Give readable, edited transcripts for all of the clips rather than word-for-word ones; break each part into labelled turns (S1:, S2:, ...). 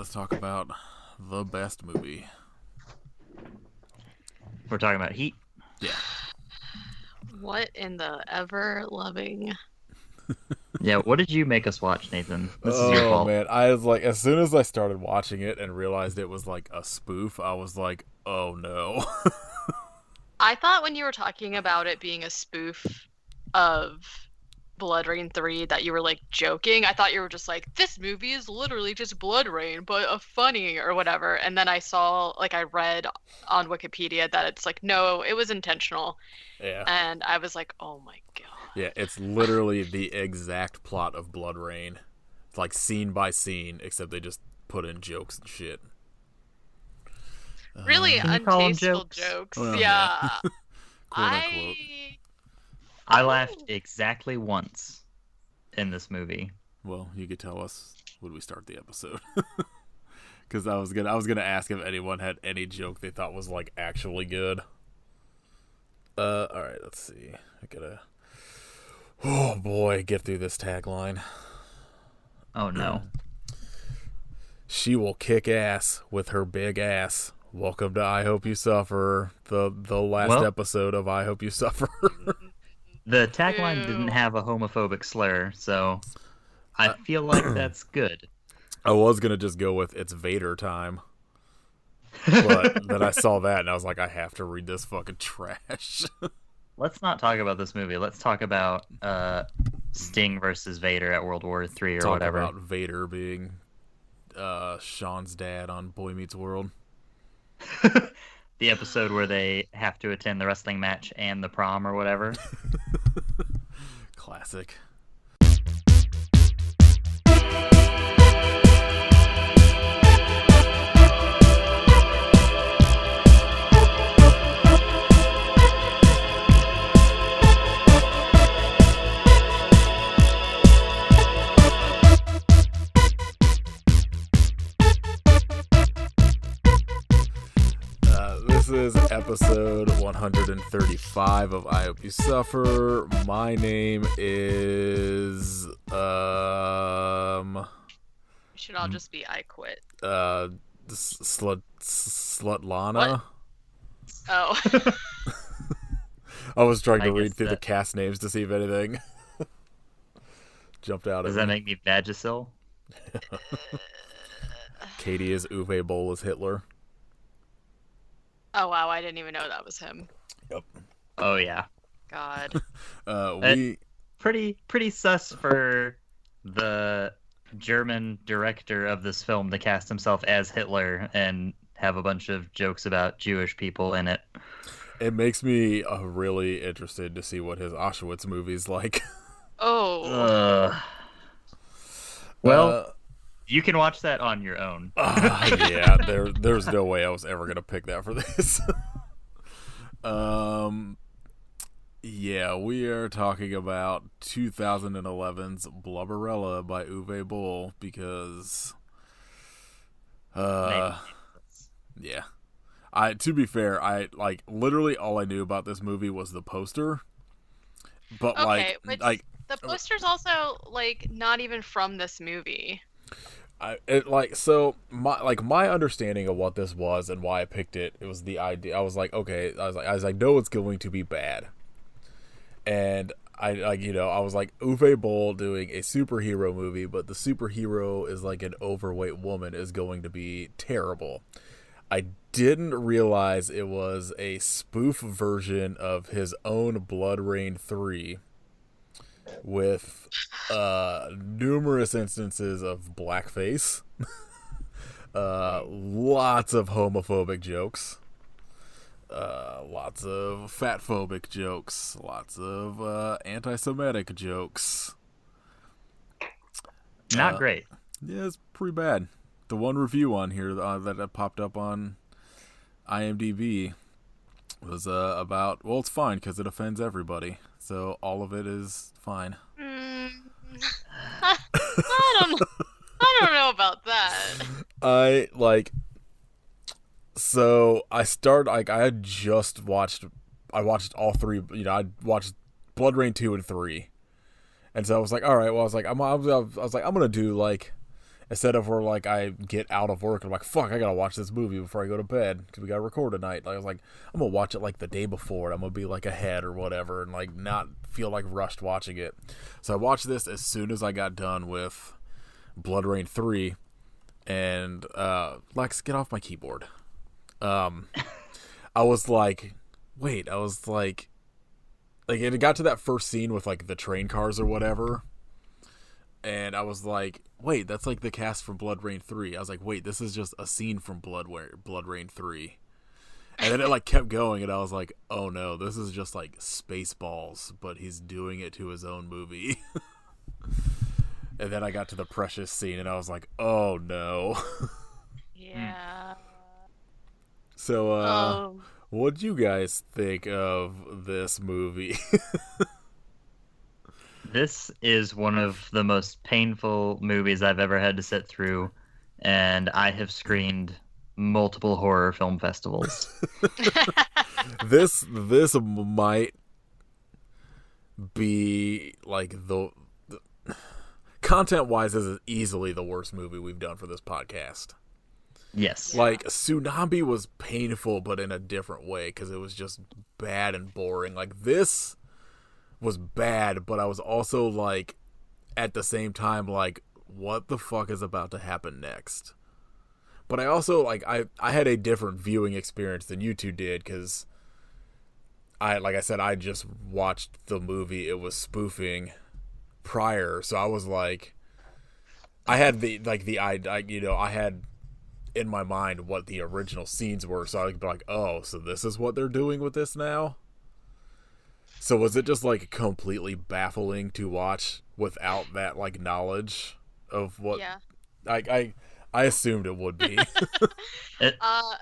S1: let's talk about the best movie.
S2: We're talking about Heat.
S1: Yeah.
S3: What in the ever-loving...
S2: Yeah, what did you make us watch, Nathan? This is your fault.
S1: Oh, man. I was like, as soon as I started watching it and realized it was like a spoof, I was like, oh no.
S3: I thought when you were talking about it being a spoof of Blood Rain 3 that you were like joking. I thought you were just like, this movie is literally just Blood Rain, but a funny or whatever. And then I saw, like, I read on Wikipedia that it's like, no, it was intentional.
S1: Yeah.
S3: And I was like, oh my god.
S1: Yeah, it's literally the exact plot of Blood Rain. It's like scene by scene, except they just put in jokes and shit.
S3: Really
S2: Can you call 'em
S3: untasteful
S2: jokes?
S3: jokes.
S1: Well,
S3: yeah.
S1: Quote unquote.
S2: I laughed exactly once in this movie.
S1: Well, you could tell us when we start the episode. Because I was gonna ask if anyone had any joke they thought was like actually good. All right, let's see. I gotta. Oh boy, get through this tagline.
S2: Oh no.
S1: She will kick ass with her big ass. Welcome to I Hope You Suffer, the last episode of I Hope You Suffer.
S2: The tagline didn't have a homophobic slur, so I feel like that's good.
S1: I was gonna just go with it's Vader time. But then I saw that and I was like, I have to read this fucking trash.
S2: Let's not talk about this movie. Let's talk about Sting versus Vader at World War III or whatever.
S1: Talk about Vader being Sean's dad on Boy Meets World.
S2: The episode where they have to attend the wrestling match and the prom or whatever.
S1: Classic. This is episode 135 of I Hope You Suffer. My name is
S3: We should all just be I quit.
S1: Slutlana.
S3: Oh.
S1: I was trying to
S2: I
S1: read
S2: guess
S1: through the
S2: that-
S1: cast names to see if anything jumped out
S2: Does
S1: at
S2: that
S1: me.
S2: make me Vagisil?
S1: Katie is Uwe Boll as Hitler.
S3: Oh wow, I didn't even know that was him.
S1: Yep.
S2: Oh yeah.
S3: God.
S1: We
S2: Pretty sus for the German director of this film to cast himself as Hitler and have a bunch of jokes about Jewish people in it.
S1: It makes me really interested to see what his Auschwitz movie's like.
S3: Oh.
S2: Well, you can watch that on your own.
S1: Yeah, there's no way I was ever gonna pick that for this. Yeah, we are talking about 2011's Blubberella by Uwe Boll because, yeah. To be fair, I like literally all I knew about this movie was the poster, but
S3: Okay, but
S1: like
S3: the poster's also like not even from this movie.
S1: My understanding of what this was and why I picked it, it was the idea. I was like, okay, I was like, no, it's going to be bad. And I was like, Uwe Boll doing a superhero movie, but the superhero is like an overweight woman is going to be terrible. I didn't realize it was a spoof version of his own Blood Rain 3 with numerous instances of blackface, lots of homophobic jokes, lots of fatphobic jokes, lots of anti-Semitic jokes.
S2: Not great.
S1: Yeah, it's pretty bad. The one review on here that popped up on IMDb was about, well, it's fine because it offends everybody. So all of it is fine.
S3: I don't know about that.
S1: I watched all three, I watched Blood Rain 2 and 3. And so I was like, all right, well, I was like, I'm going to do like Instead of where like I get out of work and I'm like, fuck, I gotta watch this movie before I go to bed because we gotta record tonight. Like I was like, I'm gonna watch it like the day before. And I'm gonna be like ahead or whatever, and like not feel like rushed watching it. So I watched this as soon as I got done with Blood Rain 3, and Lex, get off my keyboard. I was like, wait, I was like it got to that first scene with like the train cars or whatever. And I was like, wait, that's like the cast from Blood Rain 3. I was like, wait, this is just a scene from Blood Rain 3. And then it like kept going, and I was like, oh no, this is just like Spaceballs, but he's doing it to his own movie. And then I got to the Precious scene, and I was like, oh no.
S3: Yeah.
S1: So, what'd you guys think of this movie?
S2: This is one of the most painful movies I've ever had to sit through, and I have screened multiple horror film festivals.
S1: This might be like the content-wise, this is easily the worst movie we've done for this podcast.
S2: Yes.
S1: Like, Tsunami was painful, but in a different way, because it was just bad and boring. Like, this was bad, but I was also like, at the same time, like, what the fuck is about to happen next? But I also like I had a different viewing experience than you two did, because like I said, I just watched the movie it was spoofing prior, so I was like, I had I had in my mind what the original scenes were, so I'd be like, oh, so this is what they're doing with this now? So was it just like completely baffling to watch without that like knowledge of what?
S3: Yeah.
S1: I assumed it would be.
S3: I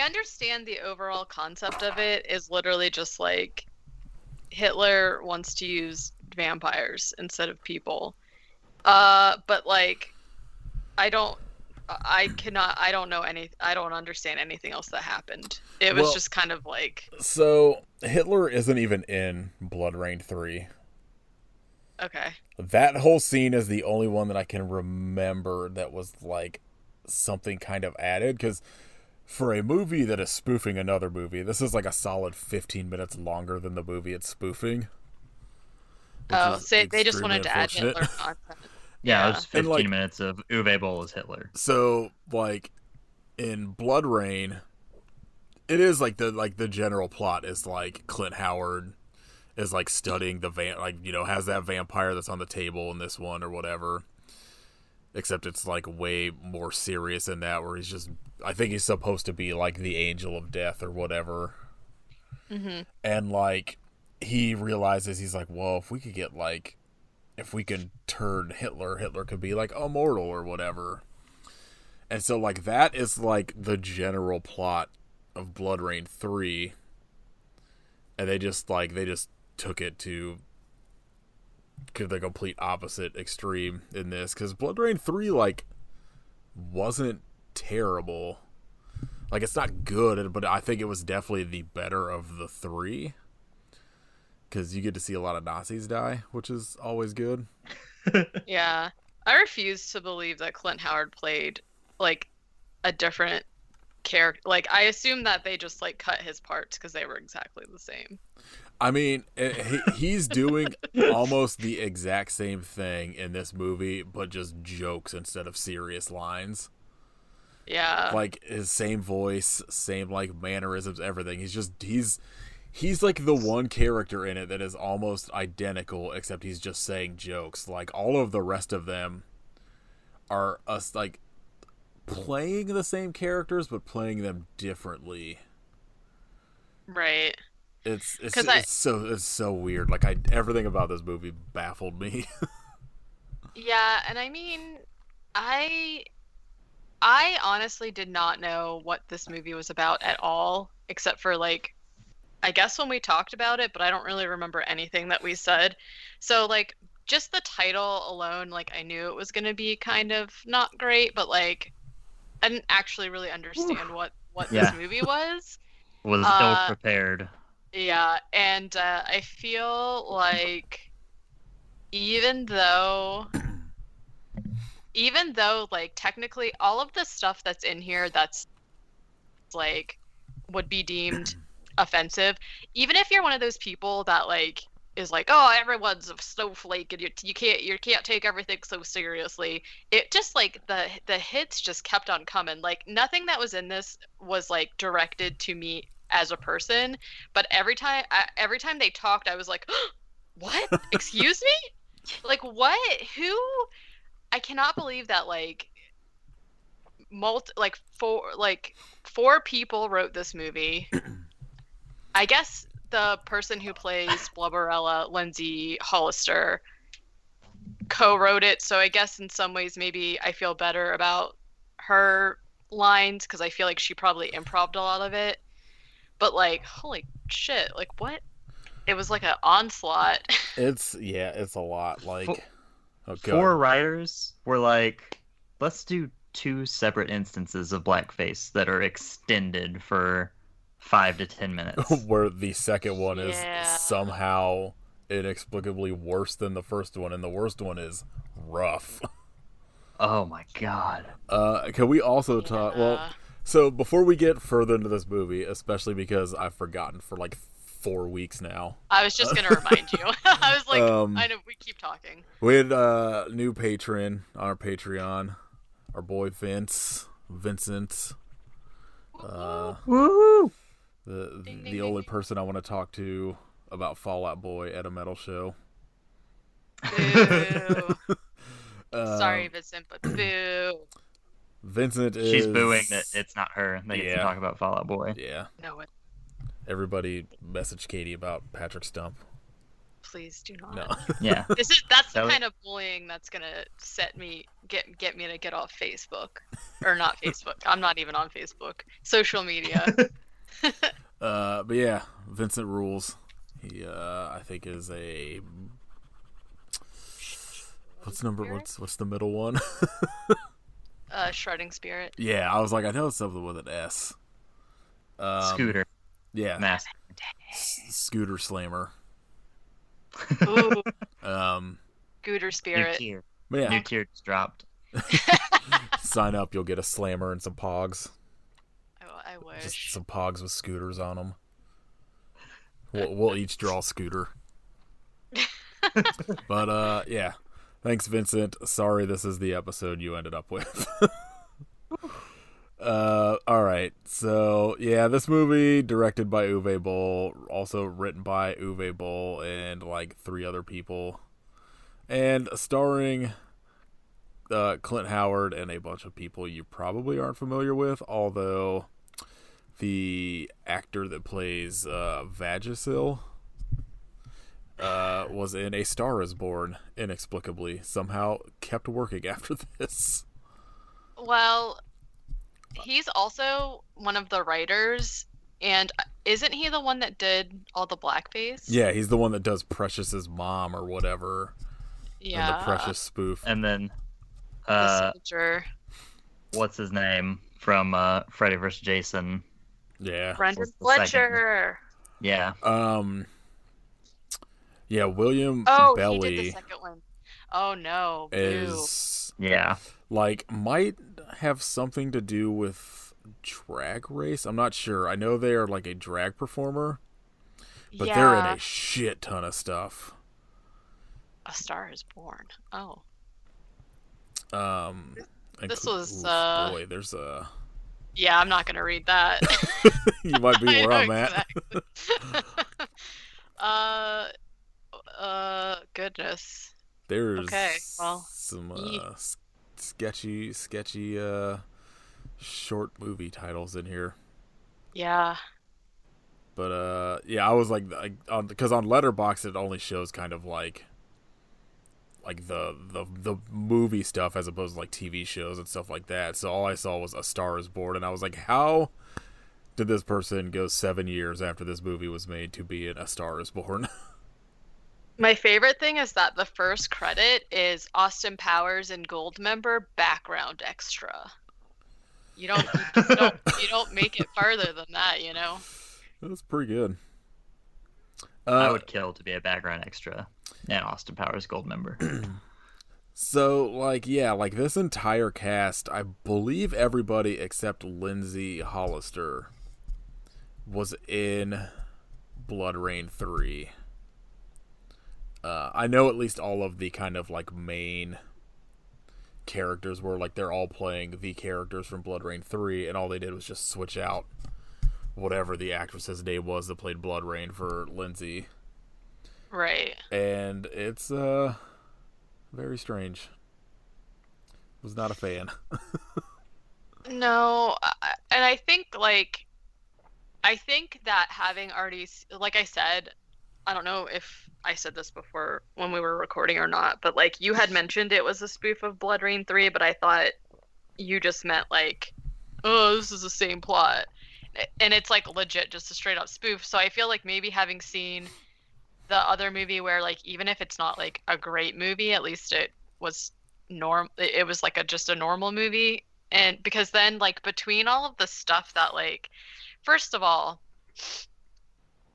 S3: understand the overall concept of it is literally just like Hitler wants to use vampires instead of people. But like, I don't understand anything else that happened. It was just kind of like...
S1: So, Hitler isn't even in Blood Rain 3.
S3: Okay.
S1: That whole scene is the only one that I can remember that was like something kind of added, because for a movie that is spoofing another movie, this is like a solid 15 minutes longer than the movie it's spoofing.
S3: Oh, so they just wanted to add Hitler content.
S2: Yeah, it was 15 minutes of Uwe Boll as Hitler.
S1: So, like, in Blood Rain, it is like the general plot is like Clint Howard is like studying the has that vampire that's on the table in this one or whatever. Except it's like way more serious than that, where I think he's supposed to be like the angel of death or whatever. Mm-hmm. And like, he realizes, he's like, well, if we can turn Hitler could be like immortal or whatever. And so like that is like the general plot of Blood Rain 3. And they just took it to the complete opposite extreme in this, because Blood Rain 3 like wasn't terrible. Like, it's not good, but I think it was definitely the better of the three, because you get to see a lot of Nazis die, which is always good.
S3: Yeah, I refuse to believe that Clint Howard played like a different character. Like, I assume that they just like cut his parts because they were exactly the same.
S1: I mean, he's doing almost the exact same thing in this movie, but just jokes instead of serious lines.
S3: Yeah.
S1: Like, his same voice, same, like, mannerisms, everything. He's like the one character in it that is almost identical, except he's just saying jokes. Like, all of the rest of them are us, like, playing the same characters, but playing them differently.
S3: Right.
S1: It's so weird. Like, everything about this movie baffled me.
S3: Yeah, and I mean, I honestly did not know what this movie was about at all, except for like, I guess when we talked about it, but I don't really remember anything that we said. So like, just the title alone, like, I knew it was going to be kind of not great, but like, I didn't actually really understand what this movie was.
S2: Was ill prepared.
S3: Yeah, and I feel like even though like technically all of the stuff that's in here that's like would be deemed offensive, even if you're one of those people that like is like, oh, everyone's a snowflake and you can't take everything so seriously, it just like the hits just kept on coming. Like nothing that was in this was like directed to me as a person, but every time they talked I was like, what? Excuse me? Like what? Who? I cannot believe that like four people wrote this movie. I guess the person who plays Blubberella, Lindsay Hollister, co-wrote it, so I guess in some ways maybe I feel better about her lines because I feel like she probably improv'd a lot of it. But like, holy shit, like what? It was like an onslaught.
S1: It's a lot. Like,
S2: Four writers were like, let's do 2 separate instances of blackface that are extended for 5 to 10 minutes.
S1: Where the second one is somehow inexplicably worse than the first one, and the worst one is rough.
S2: Oh my god.
S1: Can we also talk? Well, so before we get further into this movie, especially because I've forgotten for like 4 weeks now.
S3: I was just gonna remind you. I was like, I know we keep talking.
S1: We had a new patron on our Patreon, our boy Vincent.
S2: Woo!
S1: The only person I want to talk to about Fall Out Boy at a metal show.
S3: Boo. Sorry, Vincent, but boo.
S1: Vincent is...
S2: She's booing that it's not her that gets to talk about Fall Out Boy.
S1: Yeah.
S3: No, it...
S1: Everybody message Katie about Patrick Stump.
S3: Please do not.
S1: No.
S2: Yeah.
S3: That's the kind of bullying that's gonna get me to get off Facebook. Or not Facebook. I'm not even on Facebook. Social media.
S1: But yeah, Vincent rules. He I think is a... What's the middle one?
S3: Shredding Spirit.
S1: Yeah, I was like, I know it's something with an S.
S2: Scooter.
S1: Yeah.
S2: Mask.
S1: Scooter Slammer.
S3: Ooh. Scooter
S2: New
S3: Spirit.
S2: tier.
S1: Yeah.
S2: New tier just dropped.
S1: Sign up, you'll get a Slammer and some Pogs.
S3: I wish.
S1: Just some Pogs with scooters on them. We'll each draw a scooter. But yeah. Thanks, Vincent. Sorry this is the episode you ended up with. Alright. So, yeah, this movie, directed by Uwe Boll, also written by Uwe Boll and, like, 3 other people. And starring Clint Howard and a bunch of people you probably aren't familiar with, although the actor that plays Vagisil was in A Star Is Born, inexplicably. Somehow kept working after this.
S3: Well, he's also one of the writers, and isn't he the one that did all the blackface?
S1: Yeah, he's the one that does Precious's mom or whatever.
S3: Yeah.
S1: And the Precious spoof.
S2: And then,
S3: the soldier.
S2: what's his name from Freddy vs. Jason?
S1: Yeah.
S3: Brendan
S2: What's the
S3: Fletcher.
S2: Yeah.
S1: Yeah, William
S3: Oh,
S1: Belly
S3: he did the second one. Oh no. Boo.
S1: is
S2: Yeah.
S1: like might have something to do with Drag Race. I'm not sure. I know they are like a drag performer, but they're in a shit ton of stuff.
S3: A Star Is Born. Oh.
S1: This
S3: was
S1: boy, there's a...
S3: Yeah, I'm not gonna read that.
S1: You might be where I'm at.
S3: Goodness.
S1: There's
S3: Okay, well,
S1: some sketchy short movie titles in here.
S3: Yeah.
S1: But yeah, I was like because on Letterboxd it only shows kind of like the movie stuff as opposed to like TV shows and stuff like that. So all I saw was A Star Is Born, and I was like, how did this person go 7 years after this movie was made to be in A Star Is Born?
S3: My favorite thing is that the first credit is Austin Powers and Goldmember background extra. You don't make it farther than that, you know.
S1: That's pretty good.
S2: I would kill to be a background extra. And Austin Powers Gold member.
S1: So, like, yeah, like this entire cast, I believe everybody except Lindsay Hollister was in Blood Rain 3. I know at least all of the kind of like main characters were like they're all playing the characters from Blood Rain 3, and all they did was just switch out whatever the actress's name was that played Blood Rain for Lindsay.
S3: Right.
S1: And it's very strange. Was not a fan.
S3: No, and I think that having already, like I said, I don't know if I said this before when we were recording or not, but like you had mentioned it was a spoof of Blood Rain 3, but I thought you just meant like, oh, this is the same plot. And it's like legit just a straight up spoof. So I feel like maybe having seen the other movie where like even if it's not like a great movie, at least it was it was like just a normal movie. And because then like between all of the stuff that like, first of all,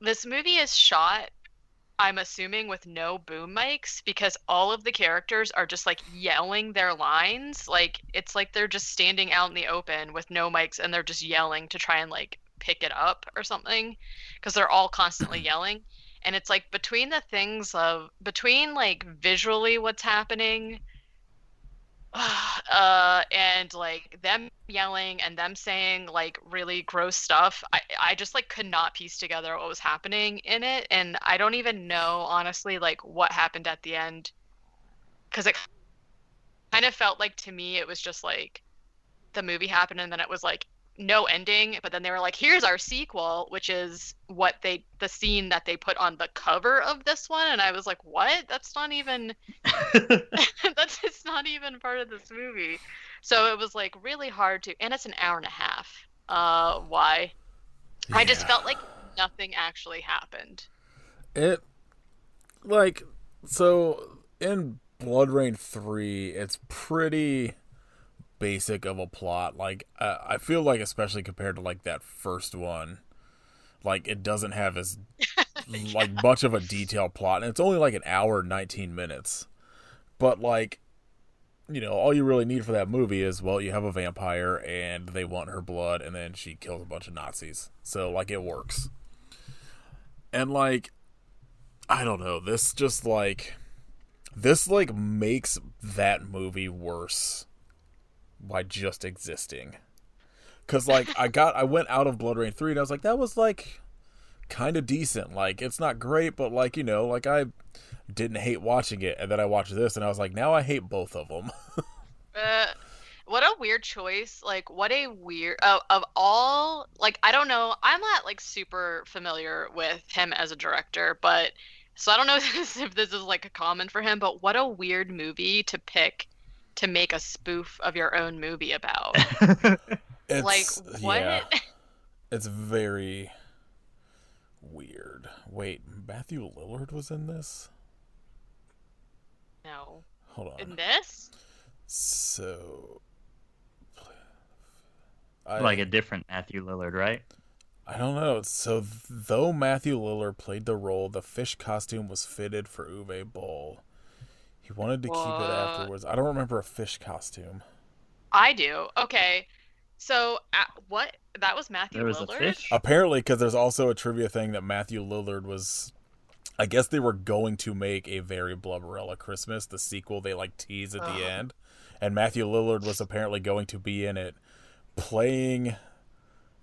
S3: this movie is shot, I'm assuming, with no boom mics because all of the characters are just like yelling their lines. Like it's like they're just standing out in the open with no mics and they're just yelling to try and like pick it up or something because they're all constantly yelling. And it's like between like visually what's happening and like them yelling and them saying like really gross stuff, I just like could not piece together what was happening in it, and I don't even know honestly like what happened at the end because it kind of felt like to me it was just like the movie happened and then it was like no ending, but then they were like, here's our sequel, which is the scene that they put on the cover of this one, and I was like, what? That's not even it's not even part of this movie. So it was like really hard to, and it's an hour and a half. Why? Yeah. I just felt like nothing actually happened.
S1: It like so in Blood Rain 3, it's pretty basic of a plot. Like I feel like especially compared to like that first one, like it doesn't have as like much of a detailed plot, and it's only like an hour and 19 minutes. But like, you know, all you really need for that movie is, well, you have a vampire and they want her blood and then she kills a bunch of Nazis. So like it works. And like I don't know, this makes that movie worse by just existing. Cause like I went out of Blood Rain 3 and I was like, that was like kind of decent. Like it's not great, but like, you know, like I didn't hate watching it, and then I watched this and I was like, now I hate both of them.
S3: What a weird choice. Like what a weird of all, like I don't know, I'm not like super familiar with him as a director, but so I don't know if this is like a common for him, but what a weird movie to pick to make a spoof of your own movie about. Like what?
S1: Yeah, it's very weird. Wait, Matthew Lillard was in this?
S3: No.
S1: Hold on.
S3: In this?
S1: So
S2: like a different Matthew Lillard, right?
S1: I don't know. So though Matthew Lillard played the role, the fish costume was fitted for Uwe Boll. He wanted to keep it afterwards. I don't remember a fish costume.
S3: I do. Okay. So, what? That was Matthew Lillard?
S2: There was a fish?
S1: Apparently, because there's also a trivia thing that Matthew Lillard was... I guess they were going to make a very Blubberella Christmas, the sequel they like tease at the end. And Matthew Lillard was apparently going to be in it, playing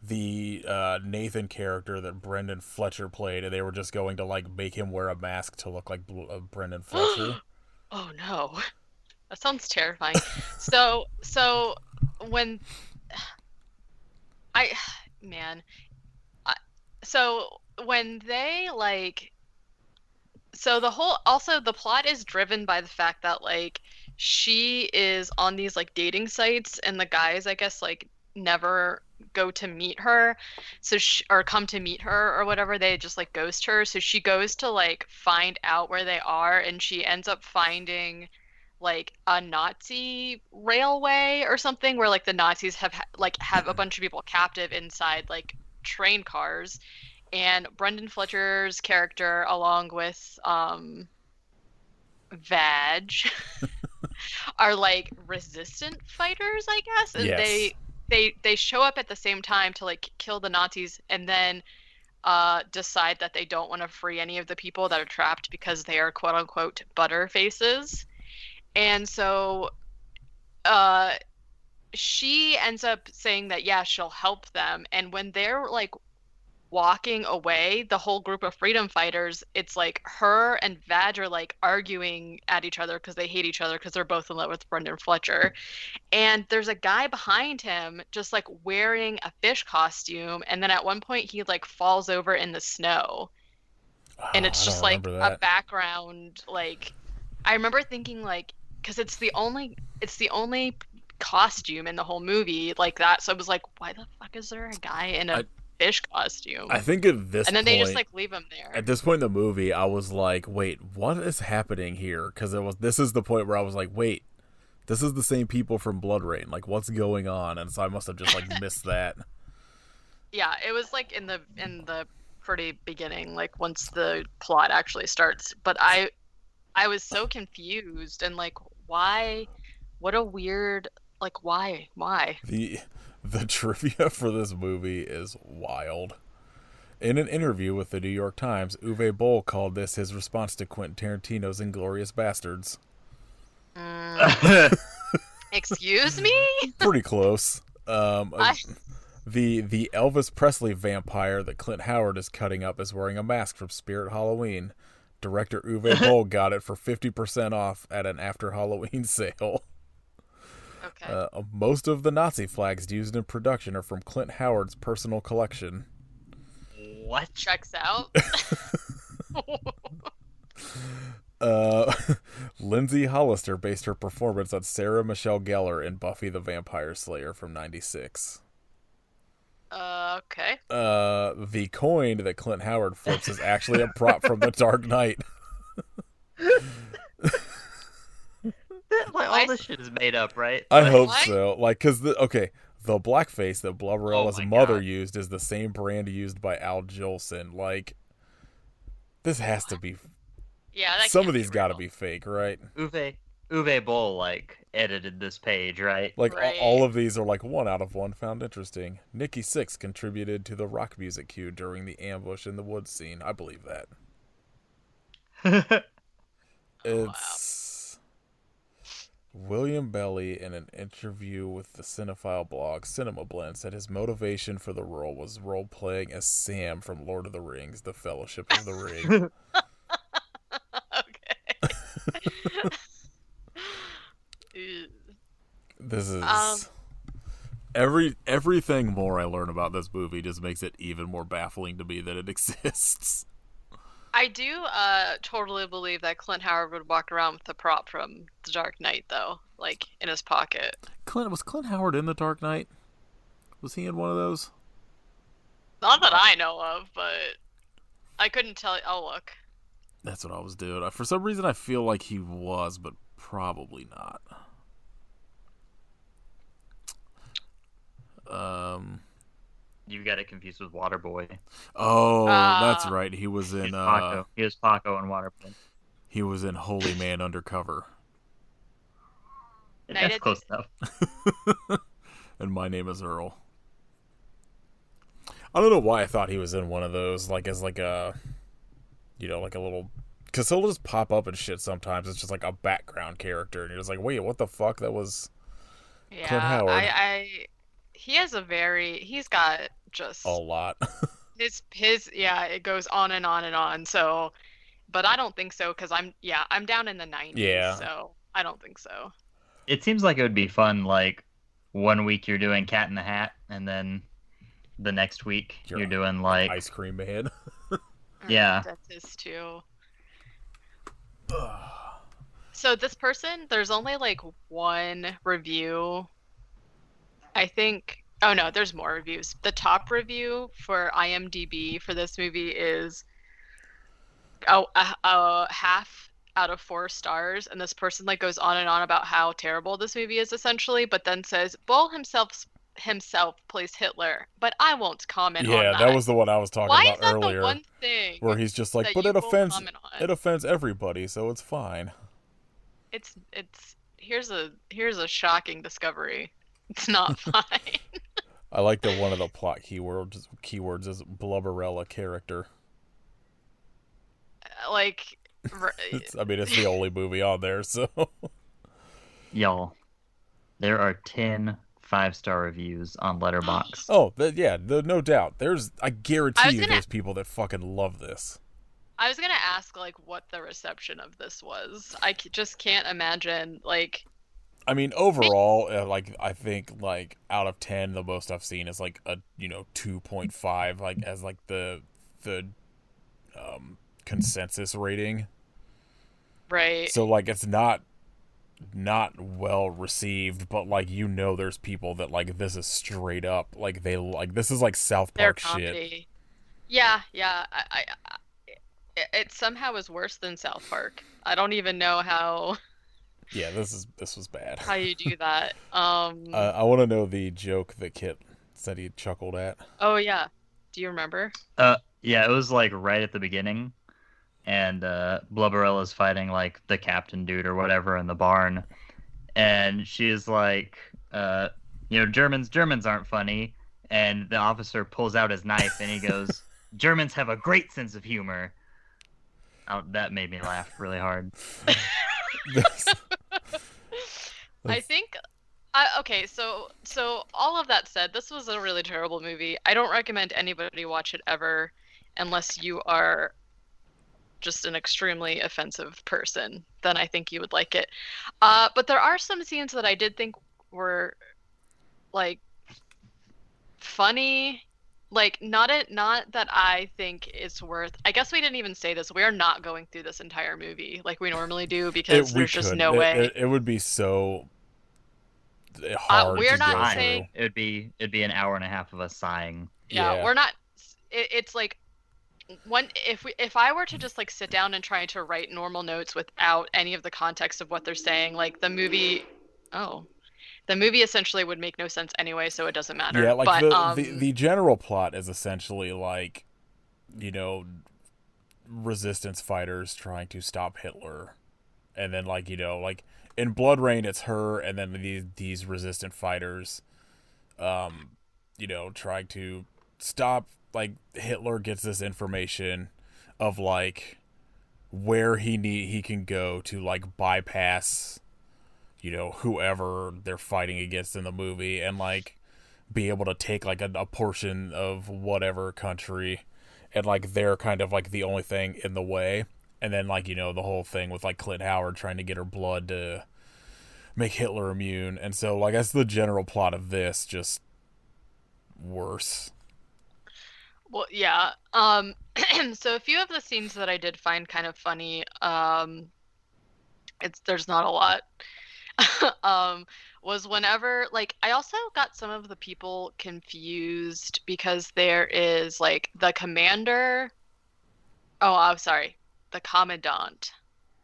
S1: the Nathan character that Brendan Fletcher played, and they were just going to like make him wear a mask to look like Brendan Fletcher. Oh
S3: no, that sounds terrifying. So when when they like, so the plot is driven by the fact that like she is on these like dating sites and the guys, I guess, like never go to meet her, or come to meet her or whatever, they just like ghost her. So she goes to like find out where they are, and she ends up finding like a Nazi railway or something where like the Nazis have a bunch of people captive inside like train cars, and Brendan Fletcher's character along with Vag are like resistant fighters, I guess, and
S1: Yes.
S3: they show up at the same time to like kill the Nazis, and then decide that they don't want to free any of the people that are trapped because they are quote unquote butter faces. And so she ends up saying that yeah, she'll help them. And when they're like walking away, the whole group of freedom fighters, it's like her and Vag are like arguing at each other because they hate each other because they're both in love with Brendan Fletcher. And there's a guy behind him just like wearing a fish costume, and then at one point he like falls over in the snow. And it's
S1: I
S3: just
S1: don't
S3: like
S1: remember
S3: a
S1: that.
S3: background, like I remember thinking like, because it's the only costume in the whole movie like that, so I was like, why the fuck is there a guy in a fish costume?
S1: I think at this
S3: And then
S1: point,
S3: they just like leave him there.
S1: at this point in the movie, I was like, wait, what is happening here? Because this is the point where I was like, wait, this is the same people from Blood Rain. Like, what's going on? And so I must have just like missed that.
S3: Yeah, it was like in the pretty beginning, like once the plot actually starts. But I was so confused and like, why? What a weird, like, why?
S1: The trivia for this movie is wild. In an interview with the New York Times, Uwe Boll called this his response to Quentin Tarantino's Inglourious Bastards.
S3: Excuse me?
S1: Pretty close. The Elvis Presley vampire that Clint Howard is cutting up is wearing a mask from Spirit Halloween. Director Uwe Boll got it for 50% off at an after Halloween sale.
S3: Okay.
S1: Most of the Nazi flags used in production are from Clint Howard's personal collection.
S2: What?
S3: Checks out.
S1: Lindsay Hollister based her performance on Sarah Michelle Gellar in Buffy the Vampire Slayer from '96.
S3: Okay.
S1: The coin that Clint Howard flips is actually a prop from The Dark Knight.
S2: Like, all this shit is made up, right?
S1: I hope
S3: What?
S1: so. Like, because the blackface that Blubberella's
S2: Oh my
S1: mother
S2: God.
S1: used is the same brand used by Al Jolson. Like, this has to be.
S3: Yeah, that
S1: Some
S3: can't
S1: of these got to
S3: real.
S1: be fake, right?
S2: Uwe Boll like edited this page, right?
S1: Like
S3: Right.
S1: all of these are like 1 out of 1 found interesting. Nikki Sixx contributed to the rock music cue during the ambush in the woods scene. I believe that. It's William Belly in an interview with the cinephile blog Cinema Blend said his motivation for the role was role playing as Sam from Lord of the Rings: The Fellowship of the Ring.
S3: Okay. Ew.
S1: This is
S3: Um,
S1: everything more I learn about this movie just makes it even more baffling to me that it exists.
S3: I do totally believe that Clint Howard would walk around with the prop from The Dark Knight, though, like in his pocket.
S1: Was Clint Howard in The Dark Knight? Was he in one of those?
S3: Not that I know of, but I couldn't tell. Oh, look.
S1: That's what I was doing. For some reason, I feel like he was, but probably not.
S2: You got it confused with Waterboy.
S1: Oh, that's
S3: Ah.
S1: right. He was in.
S2: Paco. He was Paco in Waterboy.
S1: He was in Holy Man Undercover.
S3: Night
S2: That's
S3: at
S2: close
S3: the-
S2: enough.
S1: And My Name Is Earl. I don't know why I thought he was in one of those, like as like a, like a little, because he'll just pop up and shit sometimes. It's just like a background character, and you're just like, wait, what the fuck? That was
S3: Yeah,
S1: Clint Howard.
S3: he's got just
S1: a lot.
S3: his yeah, it goes on and on and on. So, but I don't think so because I'm down in the 90s.
S1: Yeah.
S3: So I don't think so.
S2: It seems like it would be fun. Like 1 week you're doing Cat in the Hat, and then the next week
S1: You're
S2: you're doing like
S1: Ice Cream Man.
S2: Yeah.
S3: That's his too. So this person, there's only like one review. I think. Oh no, there's more reviews. The top review for IMDb for this movie is a half out of 4 stars, and this person like goes on and on about how terrible this movie is essentially, but then says Bull himself plays Hitler, but I won't comment on
S1: Yeah,
S3: that.
S1: that was the one I was talking
S3: Why
S1: about
S3: is that
S1: earlier.
S3: the one thing
S1: Where he's just like,
S3: that
S1: but
S3: you
S1: it
S3: won't
S1: offends
S3: comment on?
S1: it offends everybody, so it's fine.
S3: it's here's a shocking discovery. It's not fine.
S1: I like that one of the plot keywords is Blubberella character.
S3: Like,
S1: I mean, it's the only movie on there, so.
S2: Y'all, there are 10 5-star reviews on Letterboxd.
S1: Oh, no doubt. I guarantee you,
S3: gonna-
S1: there's people that fucking love this.
S3: I was gonna ask like what the reception of this was. Just can't imagine like.
S1: I mean, overall, like I think like out of 10, the most I've seen is like a 2.5, like as like the consensus rating.
S3: Right.
S1: So like it's not well received, but like there's people that like this is straight up like they like this is like South Park shit.
S3: Yeah. It somehow is worse than South Park. I don't even know how.
S1: Yeah, this was bad.
S3: How you do that?
S1: I want to know the joke that Kit said he chuckled at.
S3: Oh yeah, do you remember?
S2: Yeah, it was like right at the beginning, and Blubberella's fighting like the captain dude or whatever in the barn, and she's like, Germans aren't funny, and the officer pulls out his knife and he goes, Germans have a great sense of humor. That made me laugh really hard.
S3: I think. Okay, so all of that said, this was a really terrible movie. I don't recommend anybody watch it ever, unless you are just an extremely offensive person. Then I think you would like it. But there are some scenes that I did think were like funny. Like not that I think it's worth. I guess we didn't even say this. We are not going through this entire movie like we normally do because there's just no way.
S1: It would be so hard.
S3: We're
S1: to
S3: not
S1: go
S3: saying
S1: through.
S2: It'd be an hour and a half of us sighing.
S3: Yeah. We're not. It's like if I were to just like sit down and try to write normal notes without any of the context of what they're saying, like the movie essentially would make no sense anyway, so it doesn't matter.
S1: Yeah, like
S3: but,
S1: the general plot is essentially like, resistance fighters trying to stop Hitler, and then like like in Blood Rain it's her, and then these resistant fighters, trying to stop like Hitler gets this information of like where he can go to like bypass whoever they're fighting against in the movie and like be able to take like a portion of whatever country, and like they're kind of like the only thing in the way. And then like the whole thing with like Clint Howard trying to get her blood to make Hitler immune. And so like that's the general plot of this, just worse.
S3: Well, yeah. So a few of the scenes that I did find kind of funny, there's not a lot. Was whenever like I also got some of the people confused because there is like the commander. Oh, I'm sorry, the commandant,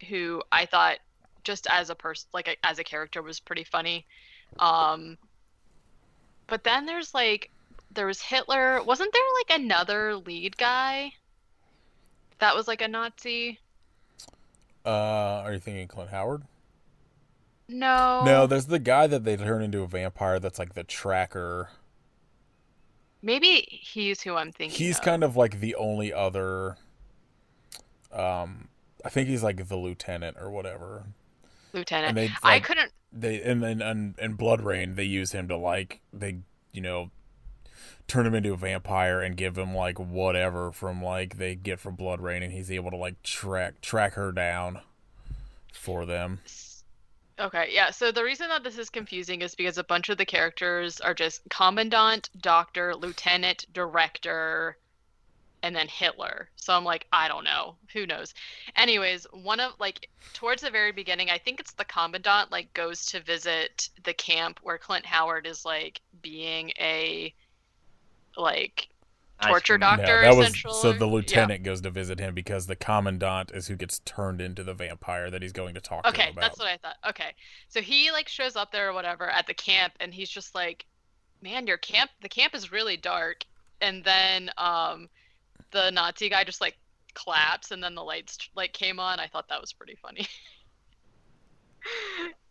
S3: who I thought just as a person, like as a character, was pretty funny. But then there was Hitler. Wasn't there like another lead guy that was like a Nazi?
S1: Are you thinking Clint Howard?
S3: No,
S1: there's the guy that they turn into a vampire that's like the tracker.
S3: Maybe he's who I'm thinking.
S1: He's kind of like the only other. I think he's like the lieutenant or whatever.
S3: Lieutenant.
S1: And
S3: I couldn't.
S1: In Blood Rain they use him to like turn him into a vampire and give him like whatever from like they get from Blood Rain, and he's able to like track her down for them.
S3: Okay, yeah, so the reason that this is confusing is because a bunch of the characters are just commandant, doctor, lieutenant, director, and then Hitler. So I'm like, I don't know. Who knows? Anyways, towards the very beginning, I think it's the commandant, like, goes to visit the camp where Clint Howard is, like, being a, like, torture doctor, essentially.
S1: So the lieutenant goes to visit him because the commandant is who gets turned into the vampire that he's going to talk to him about.
S3: Okay, that's what I thought. Okay. So he like shows up there or whatever at the camp, and he's just like, man, the camp is really dark. And then the Nazi guy just like claps, and then the lights like came on. I thought that was pretty funny.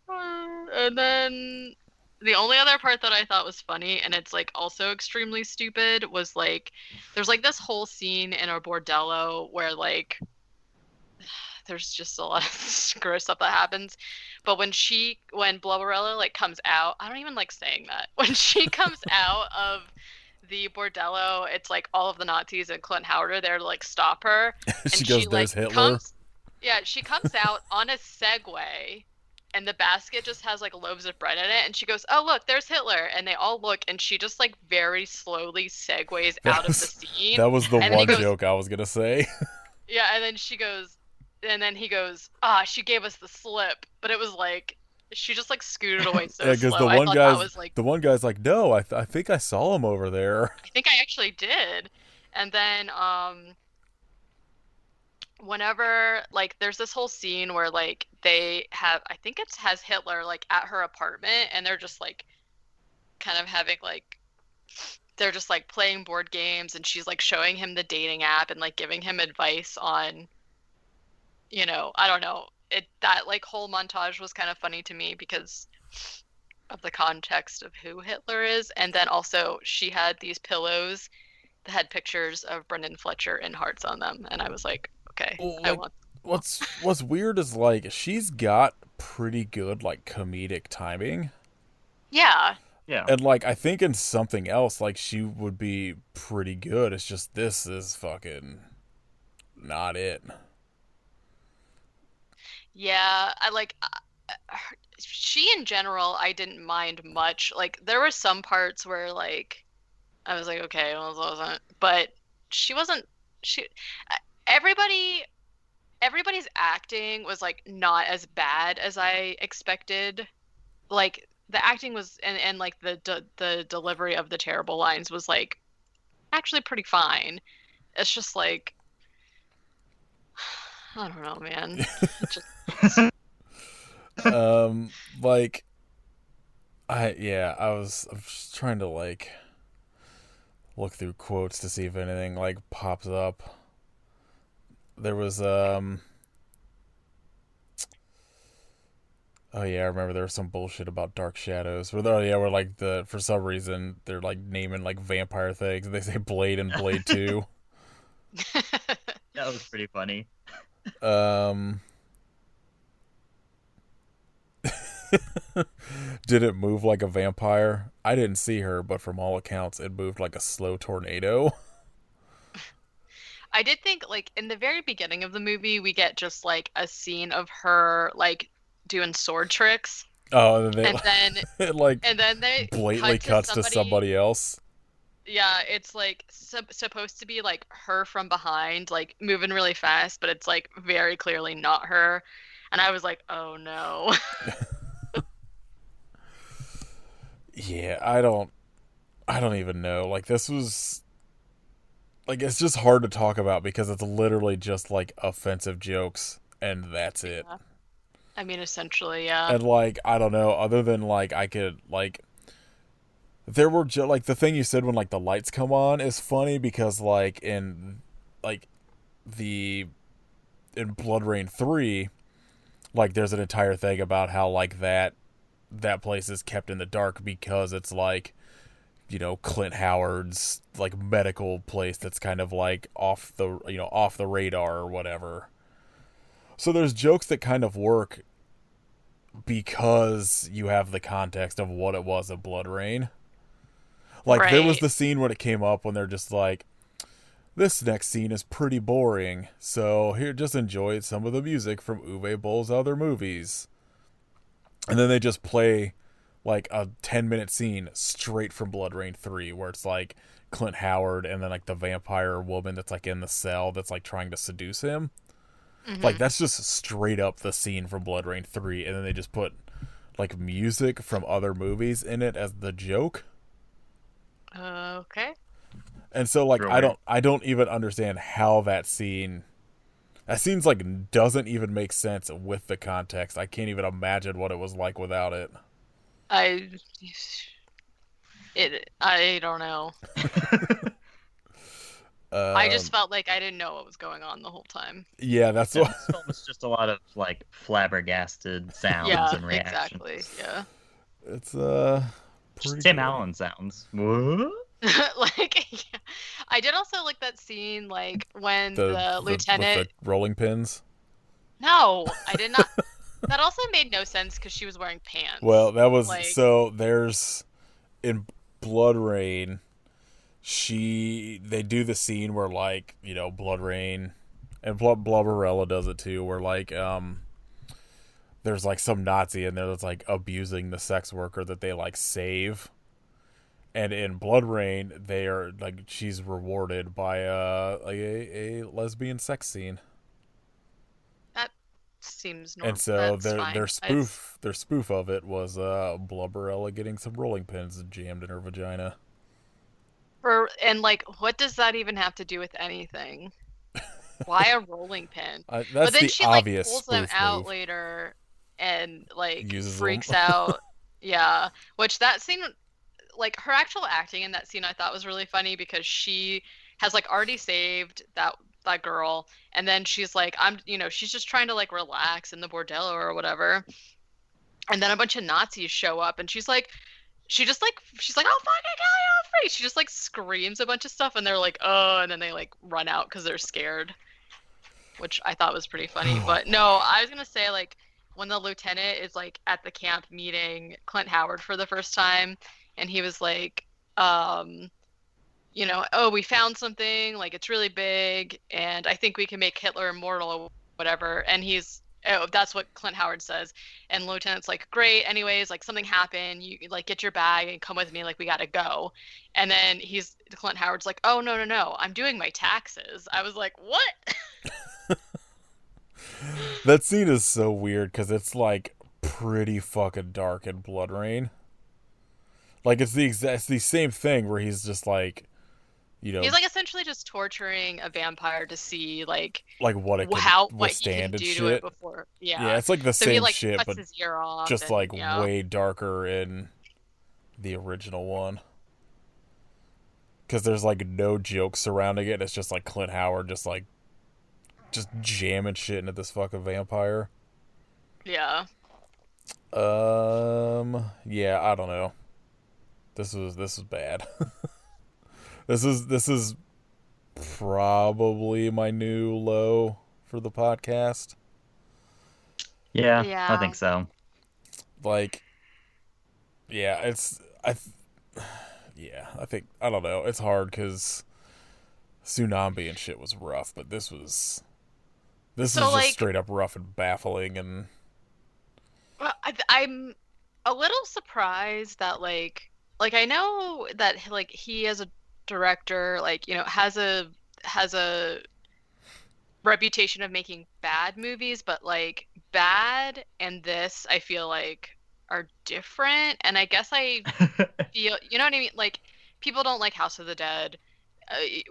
S3: And then the only other part that I thought was funny, and it's like also extremely stupid, was like there's like this whole scene in a bordello where like there's just a lot of gross stuff that happens. But when Blubberella like comes out, I don't even like saying that. When she comes out of the bordello, it's like all of the Nazis and Clint Howard are there to like stop her. And
S1: She goes, "There's Hitler."
S3: She comes out on a Segway, and the basket just has like loaves of bread in it, and she goes, "Oh look, there's Hitler," and they all look, and she just like very slowly segues out of the scene.
S1: That was the
S3: And
S1: one joke I was gonna say.
S3: Yeah, and then he goes, she gave us the slip, but it was like she just like scooted away so
S1: Yeah, because
S3: slow. I thought that was like
S1: the one guy's like, "No, I think I saw him over there."
S3: I think I actually did. And then whenever like there's this whole scene where like they have I think it has Hitler like at her apartment, and they're just like kind of having like they're just like playing board games, and she's like showing him the dating app and like giving him advice on, I don't know. That like whole montage was kind of funny to me because of the context of who Hitler is. And then also she had these pillows that had pictures of Brendan Fletcher and hearts on them, and I was like, okay, I want.
S1: What's weird is like she's got pretty good like comedic timing.
S3: Yeah.
S2: Yeah.
S1: And like I think in something else like she would be pretty good. It's just this is fucking not it.
S3: Yeah, she in general I didn't mind much. Like there were some parts where like I was like, okay, well, it wasn't, but she wasn't. Everybody's acting was like not as bad as I expected. Like the acting was, and like the delivery of the terrible lines was like actually pretty fine. It's just like I don't know, man.
S1: Like I was just trying to like look through quotes to see if anything like pops up. There was oh yeah, I remember there was some bullshit about Dark Shadows where like for some reason they're like naming like vampire things. They say Blade and Blade 2.
S2: That was pretty funny.
S1: Did it move like a vampire? I didn't see her, but from all accounts it moved like a slow tornado.
S3: I did think like in the very beginning of the movie we get just like a scene of her like doing sword tricks.
S1: Oh, and
S3: then they
S1: blatantly cuts to somebody else.
S3: Yeah, it's like supposed to be like her from behind, like moving really fast, but it's like very clearly not her. And I was like, oh no.
S1: Yeah, I don't even know. Like this was like it's just hard to talk about because it's literally just like offensive jokes and that's it.
S3: Yeah. I mean, essentially, yeah.
S1: And like I don't know, other than like I could like there were like the thing you said when like the lights come on is funny because like in Blood Rain 3 like there's an entire thing about how like that place is kept in the dark because it's like Clint Howard's like medical place that's kind of like off the radar or whatever. So there's jokes that kind of work because you have the context of what it was of Blood Rain. Like
S3: right.
S1: There was the scene when it came up when they're just like, this next scene is pretty boring, so here, just enjoy some of the music from Uwe Boll's other movies. And then they just play like a 10-minute scene straight from Blood Rain 3 where it's like Clint Howard and then like the vampire woman that's like in the cell that's like trying to seduce him. Mm-hmm. Like that's just straight up the scene from Blood Rain 3, and then they just put like music from other movies in it as the joke.
S3: Okay.
S1: And so like I don't even understand how that scene's like doesn't even make sense with the context. I can't even imagine what it was like without it.
S3: I don't know. I just felt like I didn't know what was going on the whole time.
S1: Yeah, that's
S2: And
S1: what.
S2: this film was just a lot of like flabbergasted sounds
S3: Yeah,
S2: and reactions.
S3: exactly. Yeah.
S1: It's
S2: Just
S1: pretty
S2: Tim
S1: good.
S2: Allen sounds. What?
S3: Like, yeah. I did also like that scene, like when the
S1: With
S3: lieutenant.
S1: the rolling pins.
S3: No, I did not. That also made no sense because she was wearing pants.
S1: Well, that was
S3: like,
S1: so. There's in Blood Rain. They do the scene where like Blood Rain, and Blubberella does it too, where like there's like some Nazi in there that's like abusing the sex worker that they like save. And in Blood Rain, they are like she's rewarded by a lesbian sex scene.
S3: that seems normal.
S1: And so
S3: That's fine.
S1: their spoof of it was Blubberella getting some rolling pins jammed in her vagina.
S3: And like, what does that even have to do with anything? Why a rolling pin?
S1: That's
S3: But then
S1: the
S3: she like
S1: obvious
S3: pulls them
S1: spoof
S3: out
S1: move.
S3: later and like
S1: Uses
S3: freaks
S1: them.
S3: out. Yeah, which that scene, like her actual acting in that scene, I thought was really funny because she has like already saved that girl, and then she's like, she's just trying to like relax in the bordello or whatever, and then a bunch of Nazis show up, and she's like, she's like, "I'll fucking kill you, I'm free!" She just like screams a bunch of stuff, and they're like, "Oh," and then they like run out because they're scared, which I thought was pretty funny. But no, I was gonna say like when the lieutenant is like at the camp meeting Clint Howard for the first time, and he was like, "Oh, we found something, like it's really big, and I think we can make Hitler immortal or whatever," and that's what Clint Howard says. And Lieutenant's like, "Great, anyways, like something happened. You like get your bag and come with me. Like we gotta go." And then Clint Howard's like, "Oh no, I'm doing my taxes." I was like, "What?"
S1: That scene is so weird because it's like pretty fucking dark in Blood Rain. Like it's the same thing where he's just like,
S3: He's like essentially just torturing a vampire to see like
S1: what it can
S3: what he can
S1: withstand and
S3: do
S1: shit.
S3: to it before.
S1: Yeah, it's like the
S3: So
S1: same
S3: he like
S1: shit,
S3: cuts
S1: but
S3: his ear off,
S1: just
S3: and,
S1: like way darker in the original one. Because there's like no jokes surrounding it. It's just like Clint Howard just jamming shit into this fucking vampire.
S3: Yeah.
S1: Yeah, I don't know. This was bad. This is probably my new low for the podcast.
S2: Yeah, I think so.
S1: Like, yeah, I think I don't know. It's hard because Tsunami and shit was rough, but this was just straight up rough and baffling. And
S3: Well, I'm a little surprised that like I know that like he as a director like has a reputation of making bad movies, but like bad and this I feel like are different, and I guess I feel what I mean, like people don't like House of the Dead.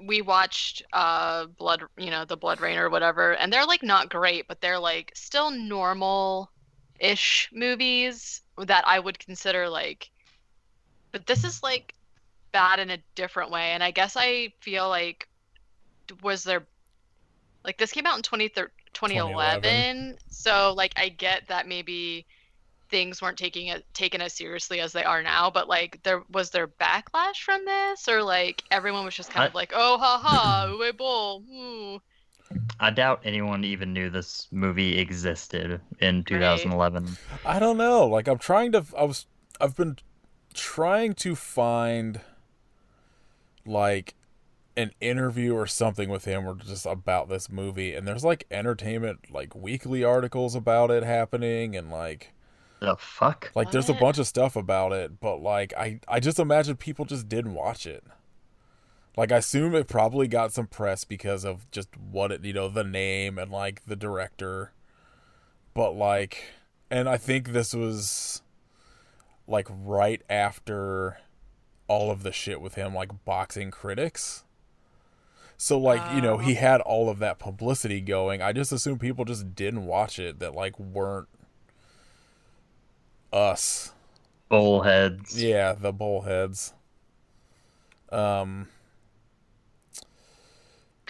S3: We watched Blood, the Blood Rain or whatever, and they're like not great, but they're like still normal-ish movies that I would consider like, but this is like bad in a different way. And I guess I feel like was there like this came out in 2011, so like I get that maybe things weren't taken as seriously as they are now, but like there backlash from this, or like everyone was just kind of like, "Oh haha, Uwe Boll."
S2: I doubt anyone even knew this movie existed in 2011.
S1: I don't know. Like I've been trying to find like an interview or something with him or just about this movie, and there's like Entertainment like weekly articles about it happening, and like
S2: the fuck,
S1: like there's a bunch of stuff about it, but like I just imagine people just didn't watch it. Like I assume it probably got some press because of just what it, the name and like the director, but like, and I think this was like right after all of the shit with him like boxing critics. So like, he had all of that publicity going. I just assume people just didn't watch it that like weren't us.
S2: Bullheads.
S1: Yeah, the bullheads.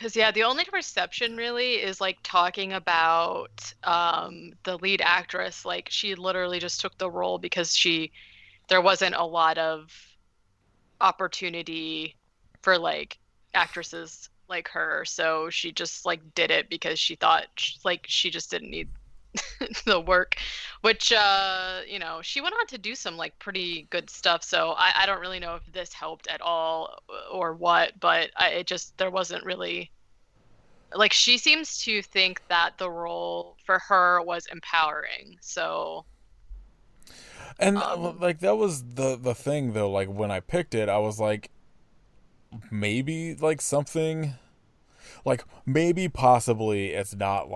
S3: Because yeah, the only reception really is like talking about the lead actress. Like she literally just took the role because there wasn't a lot of opportunity for like actresses like her, so she just like did it because she thought like she just didn't need the work, which she went on to do some like pretty good stuff. So I don't really know if this helped at all or what, but it just there wasn't really like she seems to think that the role for her was empowering. So
S1: And
S3: um
S1: like that was the thing though. Like when I picked it, I was like, maybe like something, like maybe possibly it's not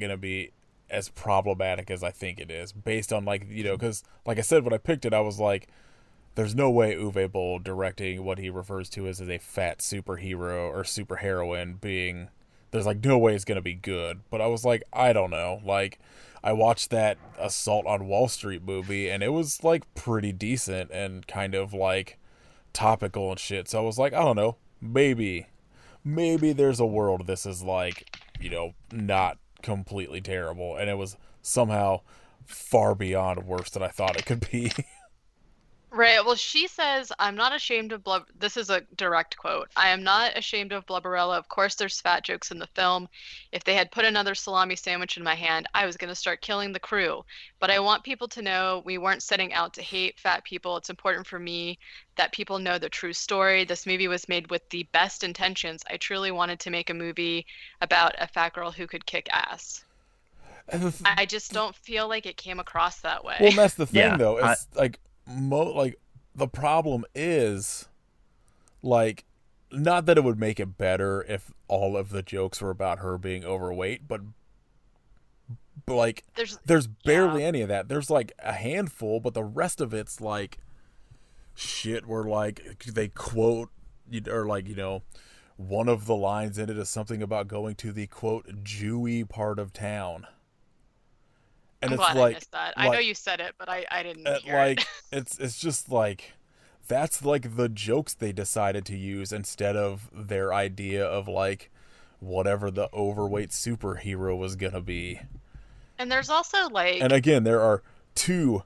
S1: gonna be as problematic as I think it is, based on like because like I said when I picked it, I was like, there's no way Uwe Boll directing what he refers to as a fat superhero or superheroine being, there's like no way it's gonna be good. But I was like, I don't know. Like I watched that Assault on Wall Street movie and it was like pretty decent and kind of like topical and shit. So I was like, I don't know, maybe there's a world this is like, not completely terrible, and it was somehow far beyond worse than I thought it could be.
S3: Right. Well, she says, I'm not ashamed of Blub. This is a direct quote. I am not ashamed of Blubberella. Of course, there's fat jokes in the film. If they had put another salami sandwich in my hand, I was going to start killing the crew. But I want people to know we weren't setting out to hate fat people. It's important for me that people know the true story. This movie was made with the best intentions. I truly wanted to make a movie about a fat girl who could kick ass. I just don't feel like it came across that
S1: Well,
S3: way.
S1: and that's the thing
S2: Yeah,
S1: though. It's like like the problem is like, not that it would make it better if all of the jokes were about her being overweight, but like there's
S3: Yeah.
S1: barely any of that. There's like a handful, but the rest of it's like shit where like they quote, or like one of the lines in it is something about going to the quote Jewy part of town, and
S3: I'm
S1: it's
S3: glad I missed that. I know
S1: like
S3: you said it, but I didn't hear it.
S1: like it's just like, that's like the jokes they decided to use instead of their idea of like whatever the overweight superhero was gonna be.
S3: And there's also
S1: And
S3: like,
S1: again, there are two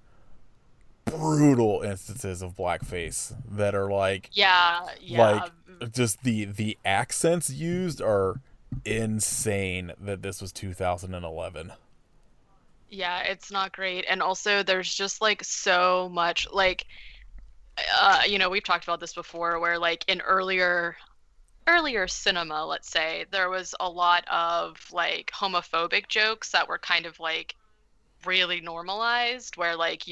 S1: brutal instances of blackface that are
S3: yeah,
S1: like
S3: yeah,
S1: just the accents used are insane, that this was 2011.
S3: yeah, it's not great. And also there's just like so much like we've talked about this before where like in earlier cinema, let's say, there was a lot of like homophobic jokes that were kind of like really normalized where like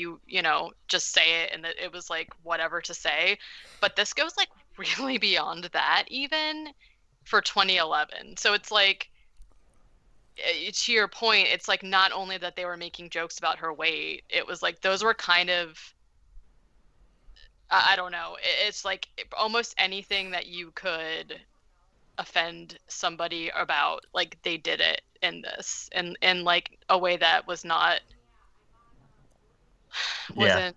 S3: just say it and it was like whatever to say, but this goes like really beyond that even for 2011. So it's like to your point, it's like not only that they were making jokes about her weight, it was like those were kind of I don't know, it's like almost anything that you could offend somebody about, like they did it in this and in like a way that was not
S2: yeah.
S3: wasn't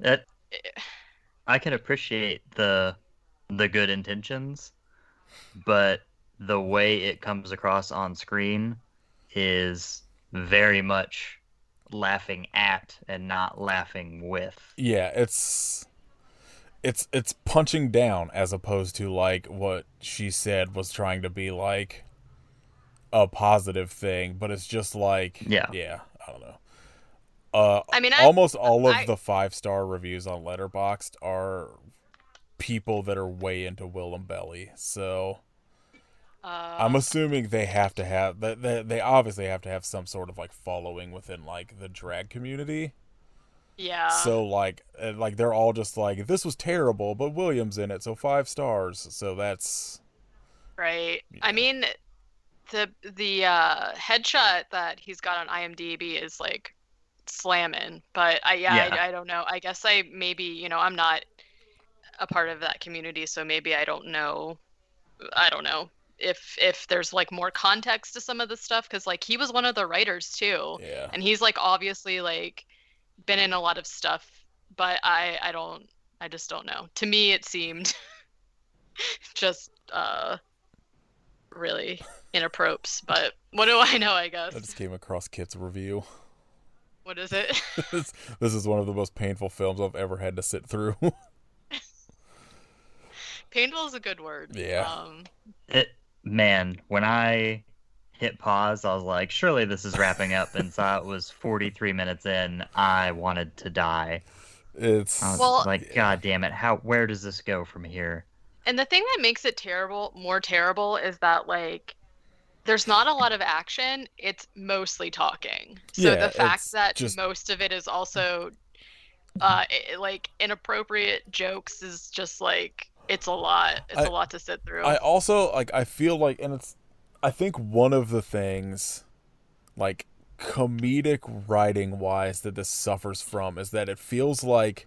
S2: I can appreciate the good intentions, but the way it comes across on screen is very much laughing at and not laughing with.
S1: Yeah, it's punching down as opposed to like what she said was trying to be like a positive thing, but it's just like,
S2: Yeah.
S1: yeah, I don't know.
S3: I mean
S1: Almost all of
S3: I
S1: the 5-star reviews on Letterboxd are people that are way into Willem Belly, so I'm assuming they have to have that. They obviously have to have some sort of like following within like the drag community.
S3: yeah,
S1: So like they're all just like, this was terrible, but William's in it, so 5 stars. So that's
S3: right. I
S1: yeah.
S3: mean the headshot that he's got on IMDb is like slamming, but
S2: Yeah.
S3: I don't know. I guess I maybe, I'm not a part of that community, so maybe I don't know if there's like more context to some of the stuff because like he was one of the writers too,
S1: Yeah.
S3: and he's like obviously like been in a lot of stuff, but I just don't know. To me, it seemed just really inappropriate, but what do I know, I guess.
S1: I just came across Kit's review.
S3: What is it?
S1: This is one of the most painful films I've ever had to sit through.
S3: Painful is a good word.
S1: Yeah.
S2: Man, when I hit pause, I was like, surely this is wrapping up, and saw it was 43 minutes in. I wanted to die. I was like, God damn it, where does this go from here?
S3: And the thing that makes it more terrible is that, like, there's not a lot of action. It's mostly talking. So the fact that most of it is also like inappropriate jokes is just like, it's a lot. It's a lot to sit through.
S1: I also I feel like, and I think one of the things, like, comedic writing wise, that this suffers from is that it feels like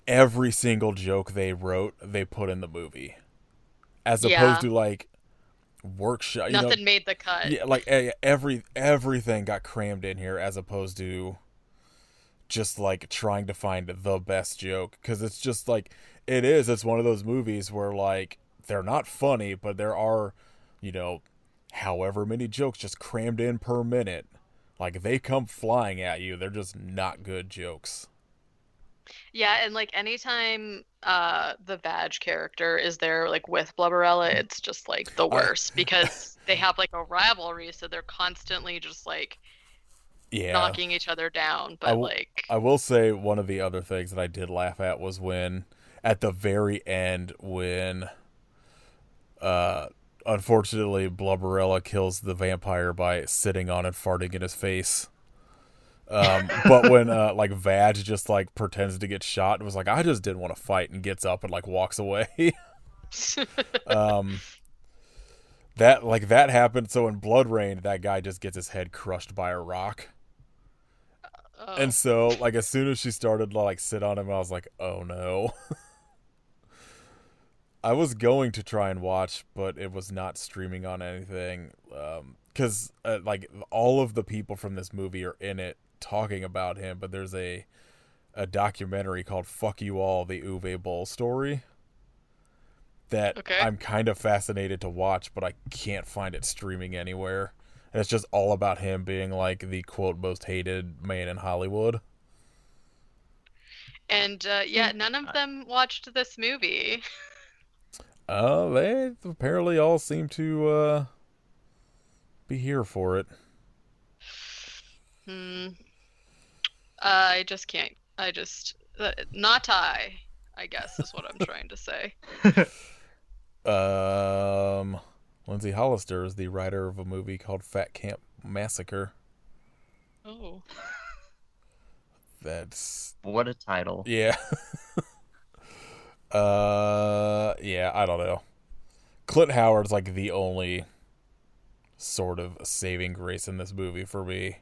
S1: every single joke they wrote, they put in the movie, as opposed to like workshop.
S3: Nothing made the cut.
S1: Yeah, like everything got crammed in here, as opposed to just like trying to find the best joke. Because it's just like it's one of those movies where, like, they're not funny, but there are, however many jokes just crammed in per minute. Like, they come flying at you. They're just not good jokes.
S3: Yeah, and like anytime the Badge character is there, like, with Blubberella, it's just like the worst because they have like a rivalry, so they're constantly just like knocking each other down. But
S1: I will say one of the other things that I did laugh at was when, at the very end, when unfortunately Blubberella kills the vampire by sitting on and farting in his face. But when like Vag just like pretends to get shot and was like, I just didn't want to fight, and gets up and like walks away. That happened. So in Blood Rain, that guy just gets his head crushed by a rock. And so, like, as soon as she started to like sit on him, I was like, oh no. I was going to try and watch, but it was not streaming on anything. Because like, all of the people from this movie are in it talking about him, but there's a documentary called Fuck You All, the Uwe Boll story, that I'm kind of fascinated to watch, but I can't find it streaming anywhere. And it's just all about him being like the quote most hated man in Hollywood.
S3: And none of them watched this movie.
S1: They apparently all seem to be here for it.
S3: I just can't. Not I guess is what I'm trying to say.
S1: Lindsay Hollister is the writer of a movie called Fat Camp Massacre.
S3: Oh.
S1: That's...
S2: What a title.
S1: Yeah. Yeah, I don't know. Clint Howard's like the only sort of saving grace in this movie for me.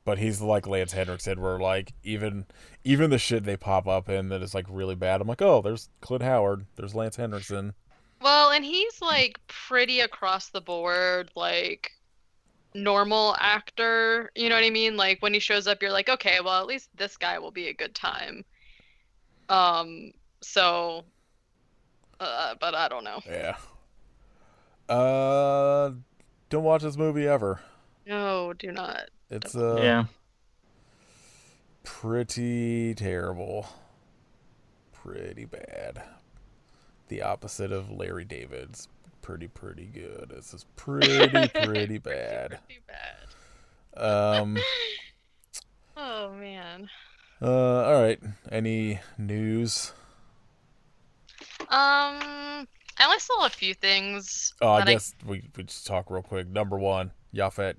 S1: But he's like Lance Henriksen, where like even the shit they pop up in that is like really bad, I'm like, oh, there's Clint Howard, there's Lance Henriksen.
S3: Well, and he's like pretty across the board, like normal actor. You know what I mean? Like when he shows up, you're like, okay, well, at least this guy will be a good time. So, but I don't know.
S1: Yeah. Don't watch this movie ever.
S3: No, do not.
S1: It's pretty terrible. Pretty bad. The opposite of Larry David's pretty good. This is pretty bad.
S3: Pretty bad. Oh man.
S1: All right. Any news?
S3: I only saw a few things.
S1: Oh, I guess we just talk real quick. Number one, Yaphet.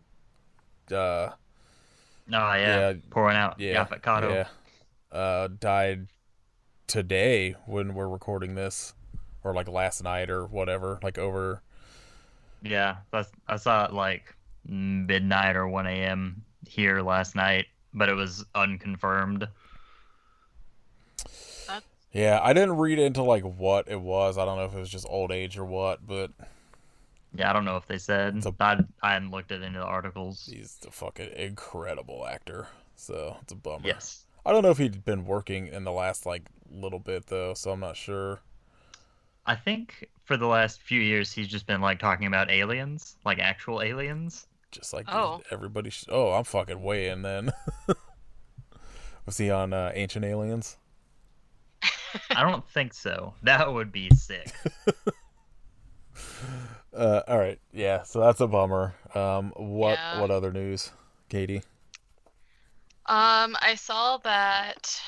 S2: Pouring out. Yaphet Kotto.
S1: Yeah. Died today when we're recording this, or like last night or whatever. Like over.
S2: Yeah, I saw it like midnight or 1 a.m. here last night, but it was unconfirmed.
S1: Yeah, I didn't read into like what it was. I don't know if it was just old age or what, but
S2: yeah, I don't know if they said. I hadn't looked at any of the articles.
S1: He's a fucking incredible actor, so it's a bummer.
S2: Yes.
S1: I don't know if he'd been working in the last like little bit though, so I'm not sure.
S2: I think for the last few years he's just been like talking about aliens, like actual aliens.
S1: Just like
S3: Oh.
S1: everybody. Oh, I'm fucking way in then. Was he on Ancient Aliens?
S2: I don't think so. That would be sick.
S1: All right, yeah. So that's a bummer. What
S3: Yeah.
S1: what other news, Katie?
S3: I saw that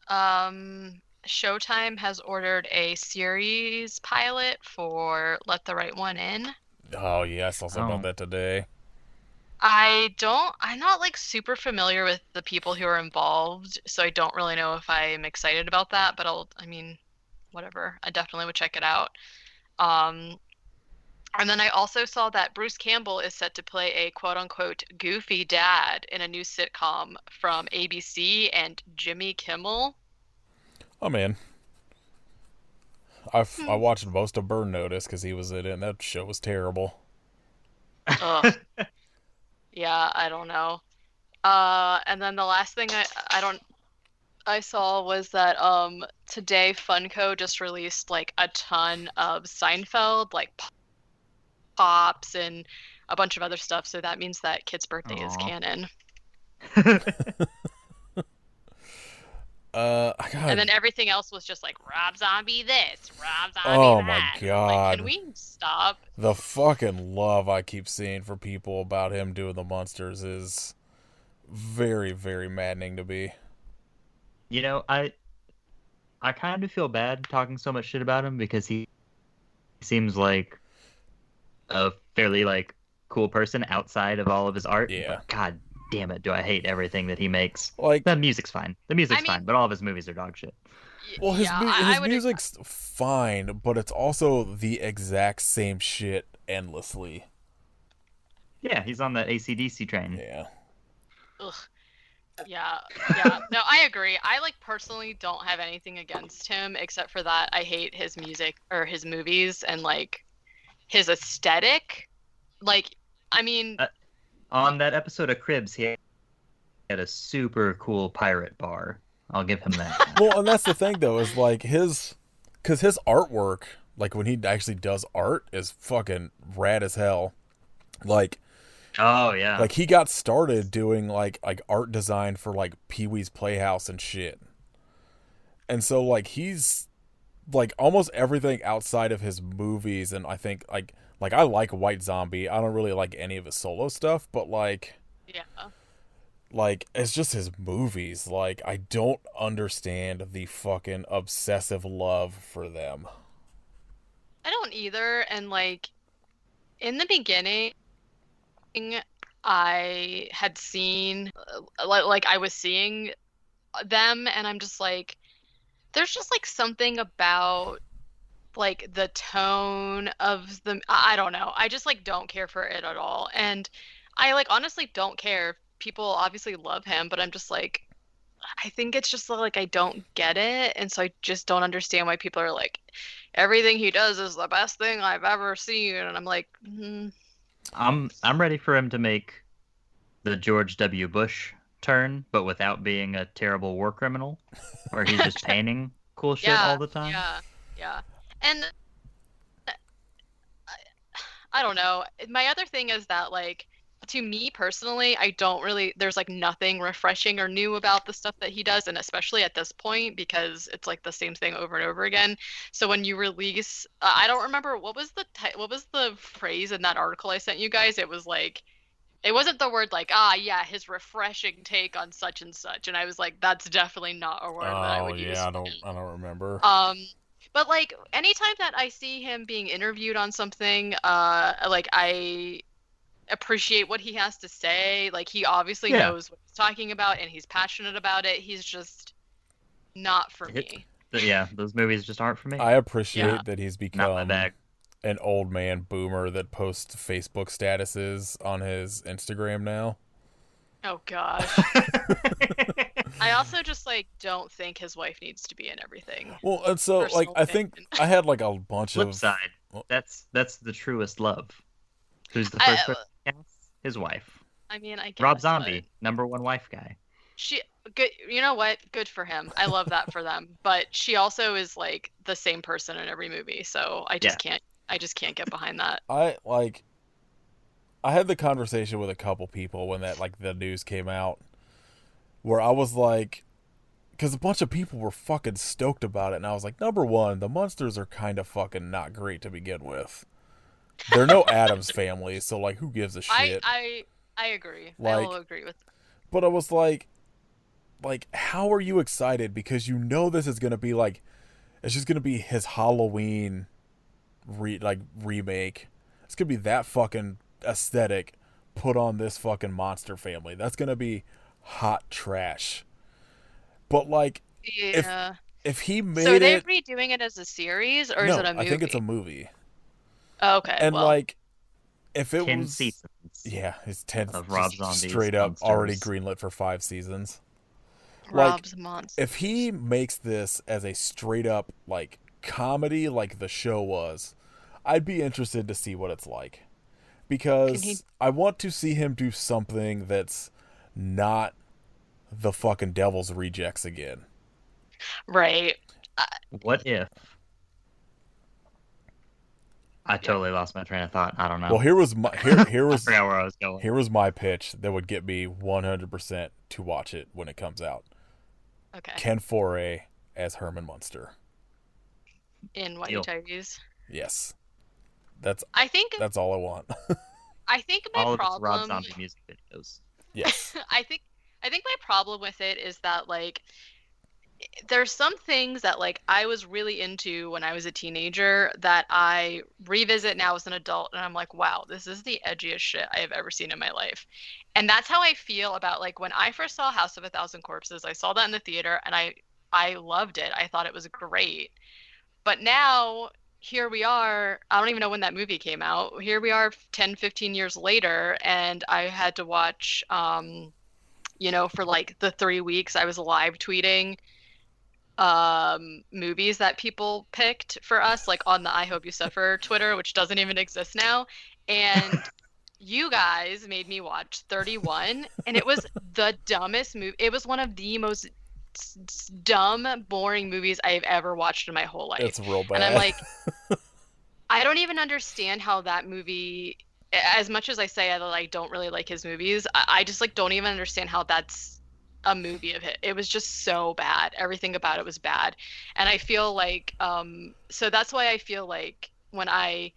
S3: Showtime has ordered a series pilot for Let the Right One In.
S1: Oh yeah, I saw something about
S2: Oh.
S1: that today.
S3: I'm not like super familiar with the people who are involved, so I don't really know if I'm excited about that, but I mean, whatever. I definitely would check it out. Um, and then I also saw that Bruce Campbell is set to play a quote unquote goofy dad in a new sitcom from ABC and Jimmy Kimmel.
S1: Oh man, I watched most of Burn Notice because he was in it, and that show was terrible.
S3: Ugh. Yeah, I don't know. And then the last thing I saw was that today Funko just released like a ton of Seinfeld like pops and a bunch of other stuff, so that means that Kid's birthday is
S2: Aw.
S3: canon.
S1: I got.
S3: And then everything else was just like Rob Zombie this, Rob Zombie
S1: Oh my
S3: that. And I'm like,
S1: God.
S3: can we stop?
S1: The fucking love I keep seeing for people about him doing the monsters is very, very maddening to me.
S2: You know, I kind of feel bad talking so much shit about him because he seems like a fairly like cool person outside of all of his art.
S1: Yeah.
S2: But God damn it, do I hate everything that he makes.
S1: Like,
S2: The music's fine. The music's
S3: I mean-
S2: fine, but all of his movies are dog shit.
S1: well, his
S3: yeah,
S1: his
S3: I would
S1: music's fine, but it's also the exact same shit endlessly.
S2: Yeah, he's on that AC/DC train.
S1: Yeah.
S3: Ugh. Yeah, yeah. No, I agree. I like personally don't have anything against him except for that I hate his music or his movies and like his aesthetic. Like, I mean,
S2: On that episode of Cribs, he had a super cool pirate bar. I'll give him that.
S1: Well, and that's the thing though, is like because his artwork, like when he actually does art, is fucking rad as hell. Like
S2: Oh yeah.
S1: he got started doing like art design for like Pee-wee's Playhouse and shit. And so like he's like almost everything outside of his movies, and I think like I like White Zombie. I don't really like any of his solo stuff, but like
S3: yeah.
S1: it's just his movies. Like I don't understand the fucking obsessive love for them.
S3: I don't either. And like in the beginning, I had seen like I was seeing them, and I'm just like, there's just like something about like the tone of the I don't know. I just like don't care for it at all. And I like honestly don't care. People obviously love him, but I'm just like I think it's just like I don't get it, and so I just don't understand why people are like everything he does is the best thing I've ever seen, and I'm like,
S2: I'm ready for him to make the George W. Bush turn, but without being a terrible war criminal, where he's just painting cool shit all the time.
S3: Yeah. And I don't know. My other thing is that like to me personally, I don't really there's like nothing refreshing or new about the stuff that he does, and especially at this point because it's like the same thing over and over again. So when you release I don't remember what was the phrase in that article I sent you guys. It was like it wasn't the word like yeah, his refreshing take on such and such, and I was like that's definitely not a word that I would use.
S1: I don't remember.
S3: But like anytime that I see him being interviewed on something, like I appreciate what he has to say. Like he obviously knows what he's talking about and he's passionate about it. He's just not for me.
S2: Yeah, those movies just aren't for me.
S1: I appreciate that he's
S2: Not my
S1: become
S2: bag.
S1: an old man boomer that posts Facebook statuses on his Instagram now.
S3: Oh gosh. I also just like don't think his wife needs to be in everything.
S1: Well, and so
S3: Personal
S1: like I think
S3: opinion.
S1: I had like a bunch
S2: Flip
S1: of
S2: side, that's the truest love. Who's the first person? His wife.
S3: I mean, I guess
S2: Rob Zombie,
S3: but
S2: #1 wife guy.
S3: good. You know what? Good for him. I love that for them. But she also is like the same person in every movie, so I just
S2: Yeah.
S3: can't. I just can't get behind that.
S1: I had the conversation with a couple people when that like the news came out, where I was like, because a bunch of people were fucking stoked about it, and I was like, number one, the monsters are kind of fucking not great to begin with. They're no Addams family, so like, who gives a
S3: I
S1: shit?
S3: I I agree. I will
S1: Like,
S3: agree with.
S1: but I was like, how are you excited? Because you know this is gonna be like, it's just gonna be his Halloween remake. It's gonna be that fucking aesthetic put on this fucking monster family. That's gonna be hot trash. But like, if
S3: Yeah.
S1: if he
S3: So are
S1: made
S3: they
S1: it,
S3: redoing it as a series or is it
S1: no,
S3: a
S1: I think it's a
S3: movie?
S1: movie.
S3: Okay,
S1: And
S3: well,
S1: like, if it
S2: 10
S1: was,
S2: seasons
S1: yeah, it's 10,
S2: of Rob
S1: just
S2: Zombie's
S1: straight up already
S2: monsters.
S1: greenlit for 5 seasons. Like,
S3: Rob's Monsters.
S1: if he makes this as a straight up like comedy like the show was, I'd be interested to see what it's like.
S3: Can he?
S1: Because I want to see him do something that's not the fucking Devil's Rejects again.
S3: Right.
S2: What if? I totally lost my train of thought. I don't know.
S1: Well, here was my here
S2: I
S1: was
S2: forgot where I was going.
S1: here was my pitch that would get me 100% to watch it when it comes out.
S3: Okay.
S1: Ken Foray as Herman Munster.
S3: In Whitey
S2: Deal.
S3: Tighties.
S1: Yes. That's
S3: I think
S1: all I want.
S3: I think my
S2: All of its Rob
S3: problem
S2: Zombie music videos.
S1: Yes.
S3: I think my problem with it is that like there's some things that like I was really into when I was a teenager that I revisit now as an adult and I'm like, wow, this is the edgiest shit I have ever seen in my life. And that's how I feel about like when I first saw House of a Thousand Corpses, I saw that in the theater and I loved it. I thought it was great. But now here we are, I don't even know when that movie came out. Here we are 10, 15 years later and I had to watch for like the 3 weeks I was live tweeting movies that people picked for us, like on the I Hope You Suffer Twitter, which doesn't even exist now. And you guys made me watch 31, and it was the dumbest movie. It was one of the most dumb, boring movies I've ever watched in my whole life.
S1: It's real bad.
S3: And I'm like, I don't even understand how that movie, as much as I say I like don't really like his movies, I just like don't even understand how that's a movie of it. It was just so bad. Everything about it was bad. And I feel like so that's why I feel like when I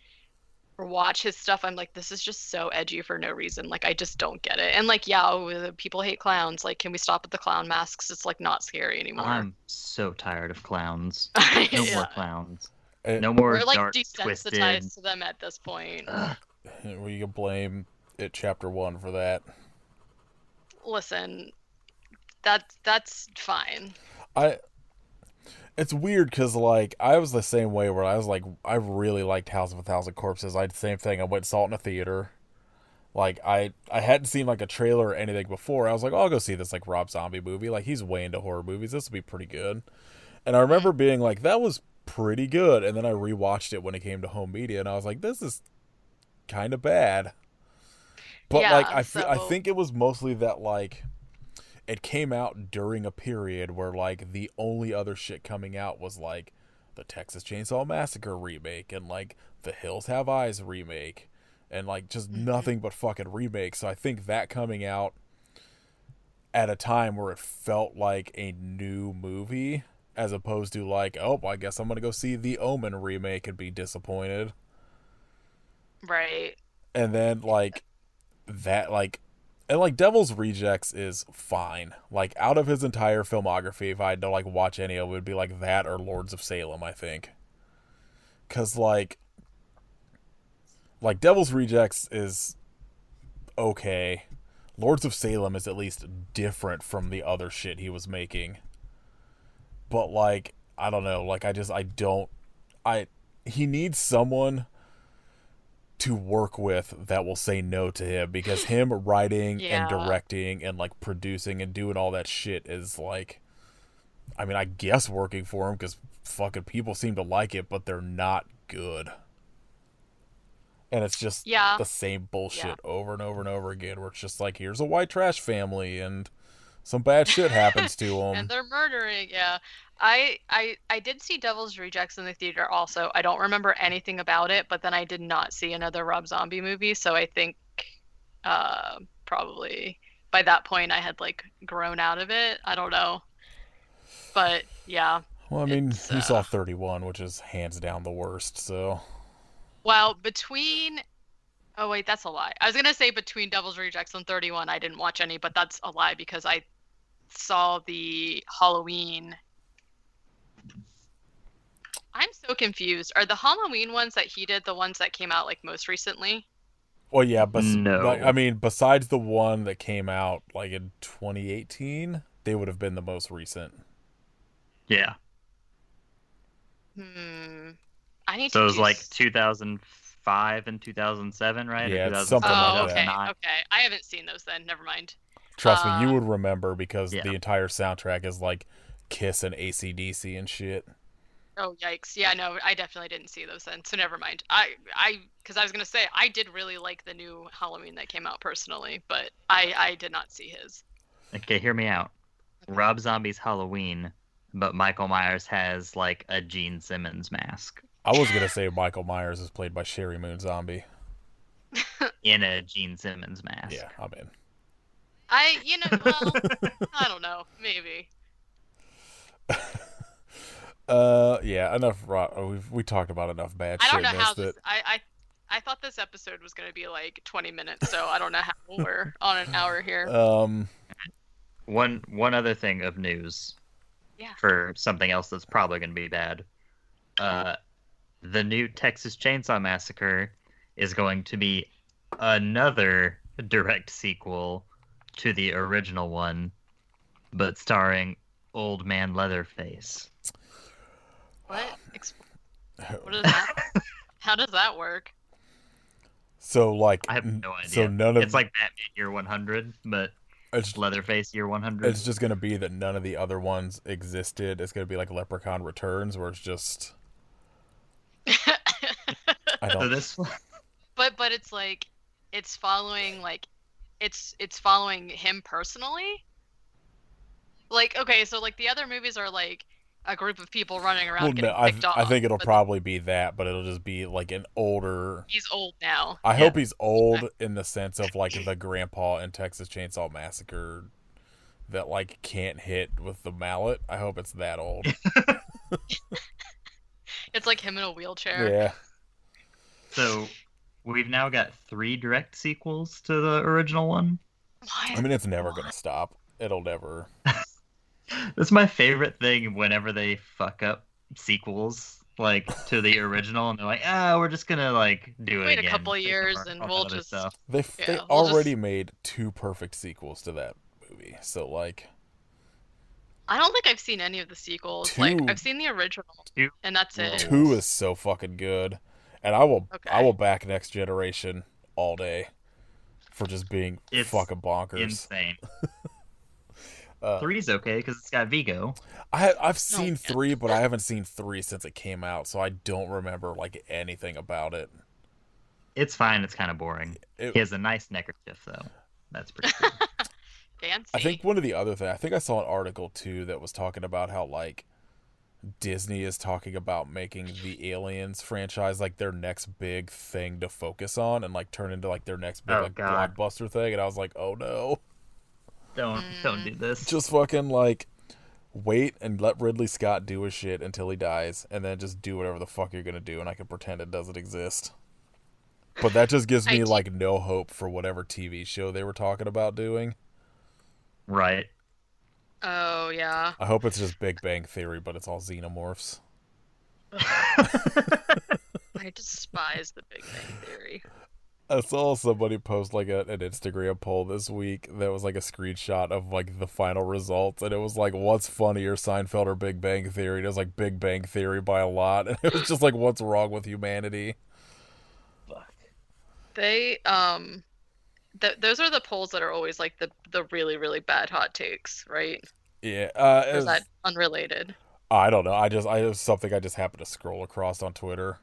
S3: watch his stuff I'm like, this is just so edgy for no reason. Like I just don't get it. And like, yeah, people hate clowns. Like, can we stop with the clown masks? It's like not scary anymore.
S2: I'm so tired of clowns.
S3: Yeah.
S2: No more clowns.
S1: Eh,
S2: No more
S3: We're like
S2: dark,
S3: desensitized
S2: twisted.
S3: to them at this point.
S1: we can blame it chapter 1 for that.
S3: Listen, that's fine.
S1: It's weird because like I was the same way where I was like I really liked House of a Thousand Corpses. I did the same thing. I went and saw it in a theater. Like I hadn't seen like a trailer or anything before. I was like, oh, I'll go see this like Rob Zombie movie. Like he's way into horror movies. This will be pretty good. And I remember being like, that was pretty good. And then I rewatched it when it came to home media, and I was like, this is kind of bad. But
S3: Yeah,
S1: like I
S3: so
S1: think it was mostly that like it came out during a period where like the only other shit coming out was like the Texas Chainsaw Massacre remake and like the Hills Have Eyes remake and like just nothing but fucking remakes. So I think that coming out at a time where it felt like a new movie as opposed to like, oh, I guess I'm gonna go see the Omen remake and be disappointed.
S3: right.
S1: And then like that like and like Devil's Rejects is fine. Like out of his entire filmography, if I had to like watch any of it, would be like that or Lords of Salem, I think. Cause like Devil's Rejects is okay. Lords of Salem is at least different from the other shit he was making. But like I don't know, like he needs someone to work with that will say no to him, because him writing and
S3: Yeah.
S1: directing and like producing and doing all that shit is like, I mean, I guess working for him because fucking people seem to like it, but they're not good. And it's just
S3: Yeah.
S1: the same bullshit over and over and over again, where it's just like, here's a white trash family and some bad shit happens to
S3: And
S1: them.
S3: they're murdering. Yeah. I did see Devil's Rejects in the theater also. I don't remember anything about it, but then I did not see another Rob Zombie movie, so I think probably by that point I had like grown out of it. I don't know. But yeah,
S1: Well, I mean,
S3: it's
S1: you saw 31, which is hands down the worst. So
S3: well, between oh wait, that's a lie. I was gonna say between Devil's Rejects and 31, I didn't watch any, but that's a lie because I saw the Halloween. I'm so confused. Are the Halloween ones that he did the ones that came out like most recently?
S1: well, yeah, but
S2: No.
S1: I mean, besides the one that came out like in 2018, they would have been the most recent.
S2: Yeah.
S3: I need
S2: So
S3: to
S2: it was
S3: do
S2: like 2005 and 2007, right?
S1: Yeah,
S2: Or
S1: it's something
S2: 2007,
S3: Oh,
S1: like
S3: okay,
S2: 2009.
S3: okay. I haven't seen those then. Never mind.
S1: Trust me, you would remember because
S2: Yeah.
S1: the entire soundtrack is like Kiss and AC/DC and shit.
S3: Oh, yikes. Yeah, no, I definitely didn't see those then. So never mind. Because I was gonna say I did really like the new Halloween that came out personally, but I did not see his.
S2: Okay, hear me out. Rob Zombie's Halloween, but Michael Myers has like a Gene Simmons mask
S1: I was gonna say Michael Myers is played by Sherry Moon Zombie.
S2: in a Gene Simmons mask.
S1: Yeah, I'm in.
S3: Well, I don't know, maybe.
S1: Yeah, enough. We talked about enough bad
S3: I
S1: shit.
S3: don't know
S1: in
S3: how
S1: this
S3: this. I thought this episode was gonna be like 20 minutes, so I don't know how we're on an hour here.
S2: One other thing of news.
S3: Yeah.
S2: For something else that's probably going to be bad. The new Texas Chainsaw Massacre is going to be another direct sequel to the original one, but starring Old Man Leatherface.
S3: What? What is that? How does that work?
S1: So like,
S2: I have no idea.
S1: So none of
S2: it's like Batman Year 100, but Leatherface Year 100.
S1: It's just gonna be that none of the other ones existed. It's gonna be like Leprechaun Returns, where it's just. I don't.
S2: So this one,
S3: But it's like it's following it's following him personally. Like okay, so like the other movies are like a group of people running around getting picked off.
S1: I think it'll
S3: but
S1: probably be that, but it'll just be like an older.
S3: he's old now.
S1: I hope he's old in the sense of like the grandpa in Texas Chainsaw Massacre that like can't hit with the mallet. I hope it's that old.
S3: It's like him in a wheelchair.
S1: Yeah.
S2: so we've now got 3 direct sequels to the original one.
S3: What?
S1: I mean, it's never gonna stop. It'll never.
S2: That's my favorite thing whenever they fuck up sequels like to the original and they're like, we're just gonna like do it
S3: Wait
S2: again.
S3: a couple
S2: Take
S3: years
S2: over
S3: and
S2: all
S3: we'll
S2: that other
S3: just
S2: stuff.
S1: They
S3: we'll
S1: already
S3: just-
S1: made 2 perfect sequels to that movie. So like.
S3: I don't think I've seen any of the sequels.
S1: 2
S3: Like I've seen the original,
S2: 2
S3: and that's it.
S1: 2 is so fucking good, and I will
S3: Okay.
S1: back Next Generation all day for just being
S2: It's
S1: fucking bonkers.
S2: insane. 3's okay because it's got Vigo.
S1: I've seen
S3: man.
S1: 3, but I haven't seen 3 since it came out, so I don't remember like anything about it.
S2: It's fine. It's kind of boring. He has a nice neckerchief though. That's pretty cool.
S3: Fancy.
S1: I think one of the other things, I think I saw an article too that was talking about how like Disney is talking about making the Aliens franchise like their next big thing to focus on and like turn into like their next big like
S2: God.
S1: blockbuster thing, and I was like, oh no.
S2: Don't do this.
S1: Just fucking like wait and let Ridley Scott do his shit until he dies, and then just do whatever the fuck you're gonna do, and I can pretend it doesn't exist. But that just gives me like no hope for whatever TV show they were talking about doing.
S2: Right.
S3: Oh yeah.
S1: I hope it's just Big Bang Theory, but it's all xenomorphs.
S3: I despise the Big Bang Theory.
S1: I saw somebody post like an Instagram poll this week that was like a screenshot of like the final results, and it was like, what's funnier, Seinfeld or Big Bang Theory? And it was like Big Bang Theory by a lot, and it was just like, what's wrong with humanity?
S3: They those are the polls that are always like the really really bad hot takes, right?
S1: Yeah,
S3: Or is that unrelated?
S1: I don't know. It was something I just happened to scroll across on Twitter.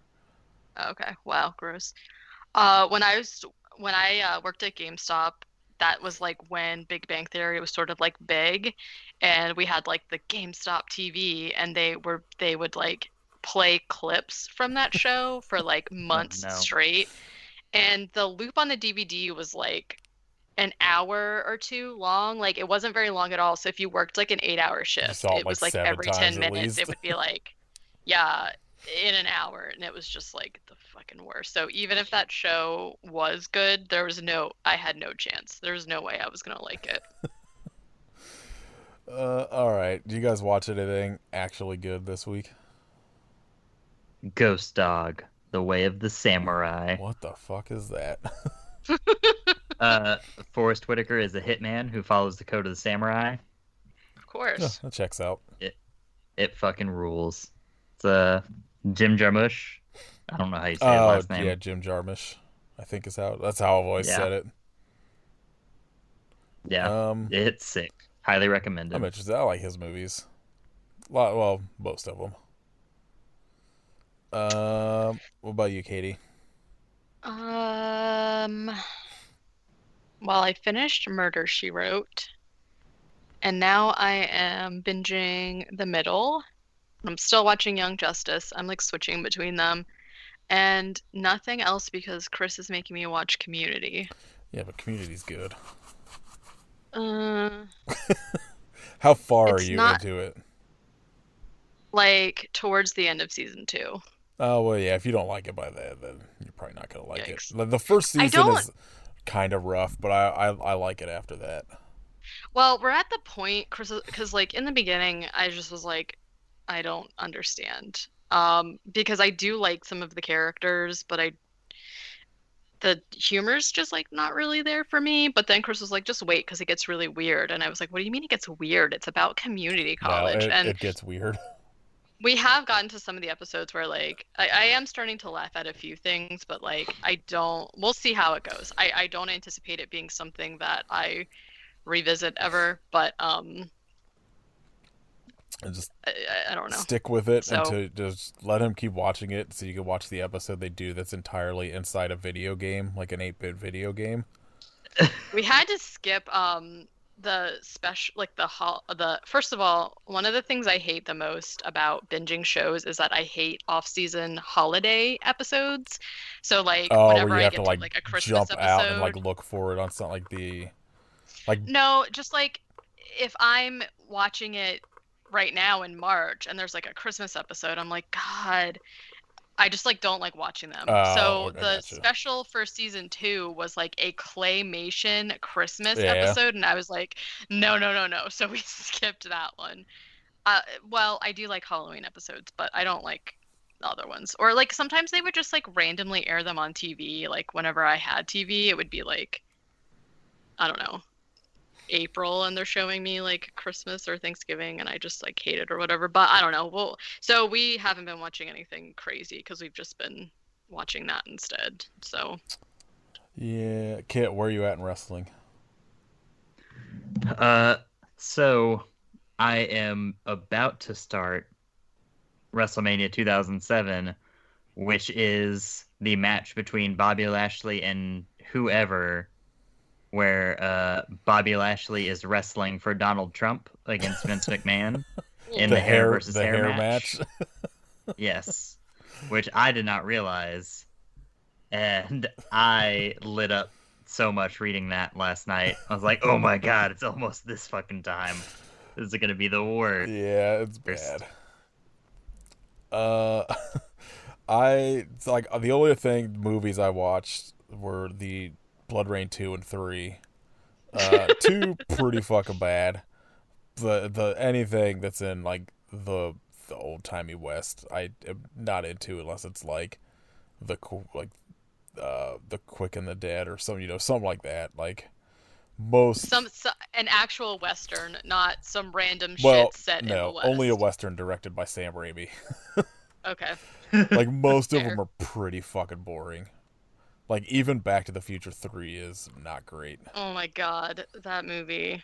S3: Okay. Wow, gross. When I worked at GameStop, that was like when Big Bang Theory was sort of like big, and we had like the GameStop TV, and they would like play clips from that show for like months
S2: no.
S3: straight. And the loop on the DVD was like an hour or two long. Like it wasn't very long at all. So if you worked like an 8-hour
S1: You
S3: shift,
S1: saw it
S3: it
S1: like
S3: was like
S1: 7
S3: every
S1: times
S3: 10
S1: at
S3: minutes
S1: least.
S3: it would be like, yeah, in an hour. And it was just like the fucking worst. So even if that show was good, I had no chance. There was no way I was gonna like it.
S1: All right. Do you guys watch anything actually good this week?
S2: Ghost Dog, The Way of the Samurai.
S1: What the fuck is that?
S2: Forrest Whitaker is a hitman who follows the code of the samurai.
S3: Of course.
S1: That checks out.
S2: It fucking rules. It's Jim Jarmusch. I don't know how you say his last name.
S1: Yeah, Jim Jarmusch. I think that's how I've always said it.
S2: Yeah, it's sick. Highly recommended.
S1: I'm interested. I like his movies. Well, most of them. What about you, Katie?
S3: Well, I finished Murder, She Wrote, and now I am binging The Middle. I'm still watching Young Justice. I'm like switching between them, and nothing else because Chris is making me watch Community.
S1: Yeah, but Community's good.
S3: Uh,
S1: How far are
S3: it's
S1: you
S3: not
S1: into it?
S3: like towards the end of season 2.
S1: Oh, well, yeah, if you don't like it by then you're probably not going to like
S3: Yikes.
S1: it. The first
S3: I
S1: season
S3: don't.
S1: is kind of rough, but I like it after that.
S3: Well, we're at the point, Chris, because like in the beginning, I just was like, I don't understand. Because I do like some of the characters, but the humor's just like not really there for me. But then Chris was like, just wait, because it gets really weird. And I was like, what do you mean it gets weird? It's about community college.
S1: No,
S3: And
S1: it gets weird.
S3: we have gotten to some of the episodes where like I am starting to laugh at a few things, but like we'll see how it goes. I don't anticipate it being something that I revisit ever, but
S1: And just
S3: I don't know.
S1: stick with it
S3: So-
S1: until just let him keep watching it so you can watch the episode they do that's entirely inside a video game, like an 8-bit video game.
S3: We had to skip the special, like the first of all, one of the things I hate the most about binging shows is that I hate off-season holiday episodes. So like whenever
S1: where you
S3: I
S1: have
S3: get
S1: to
S3: to
S1: like
S3: like a Christmas
S1: jump out and
S3: episode,
S1: like look for it on something like
S3: no, just like if I'm watching it right now in March and there's like a Christmas episode, I'm like, God, I just like don't like watching them. So
S1: okay,
S3: the
S1: gotcha.
S3: special for season 2 was like a claymation Christmas
S1: Yeah.
S3: episode, and I was like, no. So we skipped that one. Well, I do like Halloween episodes, but I don't like the other ones. Or like sometimes they would just like randomly air them on TV. Like whenever I had TV, it would be like, I don't know, April, and they're showing me like Christmas or Thanksgiving, and I just like hate it or whatever. But I don't know. Well, so we haven't been watching anything crazy because we've just been watching that instead. So
S1: Yeah, Kit, where are you at in wrestling?
S2: So I am about to start WrestleMania 2007, which is the match between Bobby Lashley and whoever, where Bobby Lashley is wrestling for Donald Trump against Vince McMahon in the hair versus hair match. Yes, which I did not realize, and I lit up so much reading that last night. I was like, oh my god, it's almost this fucking time. This is gonna be the worst.
S1: Yeah, it's bad. It's like the only movies I watched were the Blood Rain 2 and 3. 2 pretty fucking bad. The anything that's in like the old timey West, I am not into unless it's like the Quick and the Dead or something like that. Like most
S3: an actual Western, not some random
S1: well,
S3: shit set in the
S1: no,
S3: West.
S1: only a Western directed by Sam Raimi.
S3: Okay.
S1: Like most of
S3: Fair.
S1: them are pretty fucking boring. Like even Back to the Future 3 is not great.
S3: Oh my god, that movie.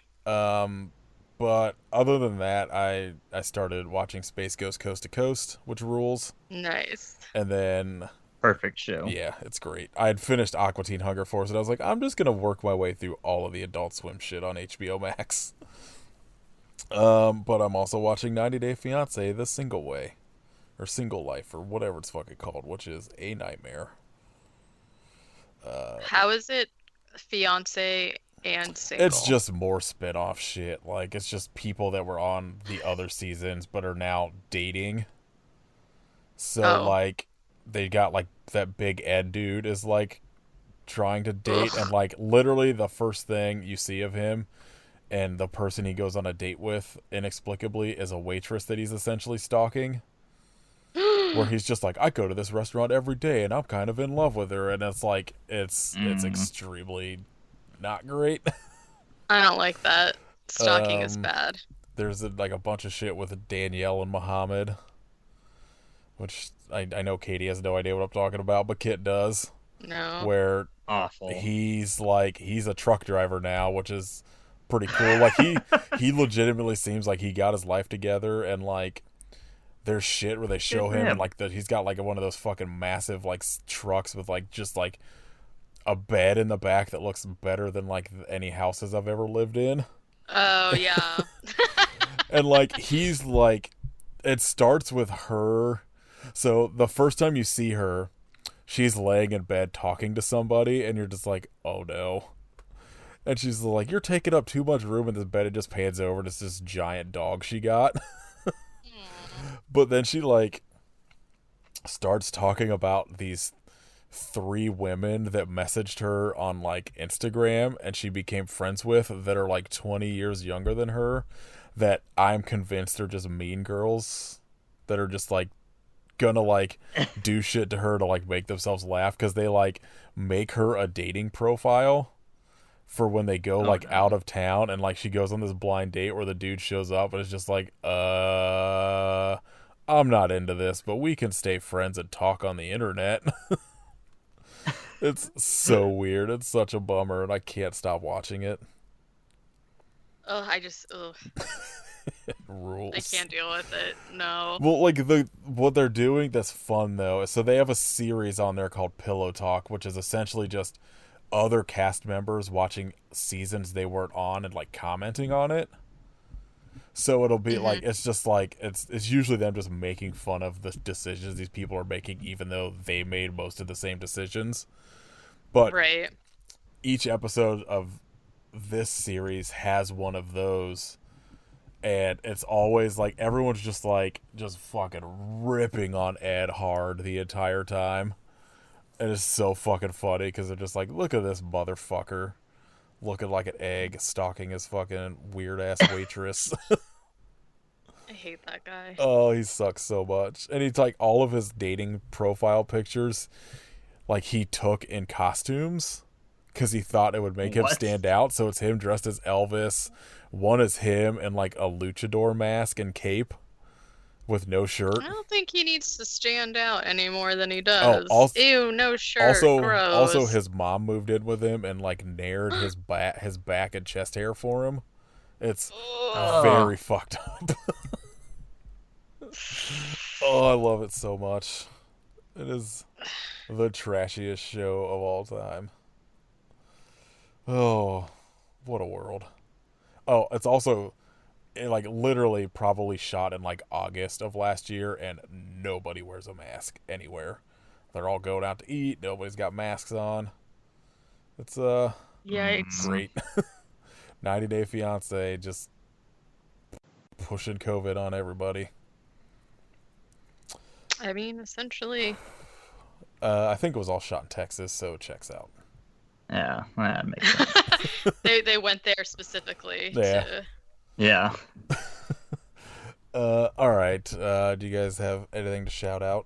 S1: But other than that, I started watching Space Ghost Coast to Coast, which rules.
S3: Nice.
S1: And then
S2: perfect show.
S1: Yeah, it's great. I had finished Aqua Teen Hunger Force, and I was like, I'm just gonna work my way through all of the Adult Swim shit on HBO Max. But I'm also watching 90 Day Fiance The Single Way, or Single Life, or whatever it's fucking called, which is a nightmare.
S3: How is it fiance and single?
S1: It's just more spin-off shit. Like, it's just people that were on the other seasons but are now dating. So, like, they got, like, that Big Ed dude is, like, trying to date. Ugh. And, like, literally the first thing you see of him and the person he goes on a date with, inexplicably, is a waitress that he's essentially stalking. Where he's just like, I go to this restaurant every day and I'm kind of in love with her. And it's like, it's extremely not great.
S3: I don't like that. Stalking is bad.
S1: There's like a bunch of shit with Danielle and Muhammad, which I know Katie has no idea what I'm talking about, but Kit does.
S3: No.
S1: Where
S2: awful.
S1: He's a truck driver now, which is pretty cool. Like he legitimately seems like he got his life together, and like there's shit where they show him and like he's got like one of those fucking massive like trucks with like just like a bed in the back that looks better than like any houses I've ever lived in.
S3: Oh yeah.
S1: And like he's like, it starts with her. So the first time you see her, she's laying in bed talking to somebody, and you're just like, oh no. And she's like, you're taking up too much room in this bed. It just pans over to this giant dog she got. But then she like starts talking about these 3 women that messaged her on like Instagram and she became friends with that are like 20 years younger than her, that I'm convinced are just mean girls that are just like gonna like do shit to her to like make themselves laugh, because they like make her a dating profile for when they go like out of town, and like she goes on this blind date where the dude shows up and it's just like, I'm not into this, but we can stay friends and talk on the internet. It's so weird. It's such a bummer, and I can't stop watching it.
S3: It
S1: rules.
S3: I can't deal with it. No.
S1: Well, like what they're doing that's fun though. So they have a series on there called Pillow Talk, which is essentially just other cast members watching seasons they weren't on and like commenting on it. So it'll be like, it's just like, it's usually them just making fun of the decisions these people are making, even though they made most of the same decisions. But
S3: right.
S1: Each episode of this series has one of those, and it's always like everyone's just fucking ripping on Ed hard the entire time. And it's so fucking funny because they're just like, look at this motherfucker looking like an egg stalking his fucking weird ass waitress.
S3: I hate that guy.
S1: Oh, he sucks so much. And he's like, all of his dating profile pictures, like he took in costumes because he thought it would make him stand out. So it's him dressed as Elvis. One is him in like a luchador mask and cape with no shirt.
S3: I don't think he needs to stand out any more than he does. Ew, no shirt.
S1: Also, his mom moved in with him and like nared his back and chest hair for him. It's very fucked up. Oh, I love it so much. It is the trashiest show of all time. Oh, what a world. Oh, it's also like literally probably shot in like August of last year, and nobody wears a mask anywhere. They're all going out to eat. Nobody's got masks on. It's
S3: yikes.
S1: Great. 90 Day Fiance just pushing COVID on everybody.
S3: I mean, essentially.
S1: I think it was all shot in Texas, so it checks out.
S2: Yeah, that makes sense.
S3: they went there specifically.
S2: Yeah.
S1: All right. Do you guys have anything to shout out?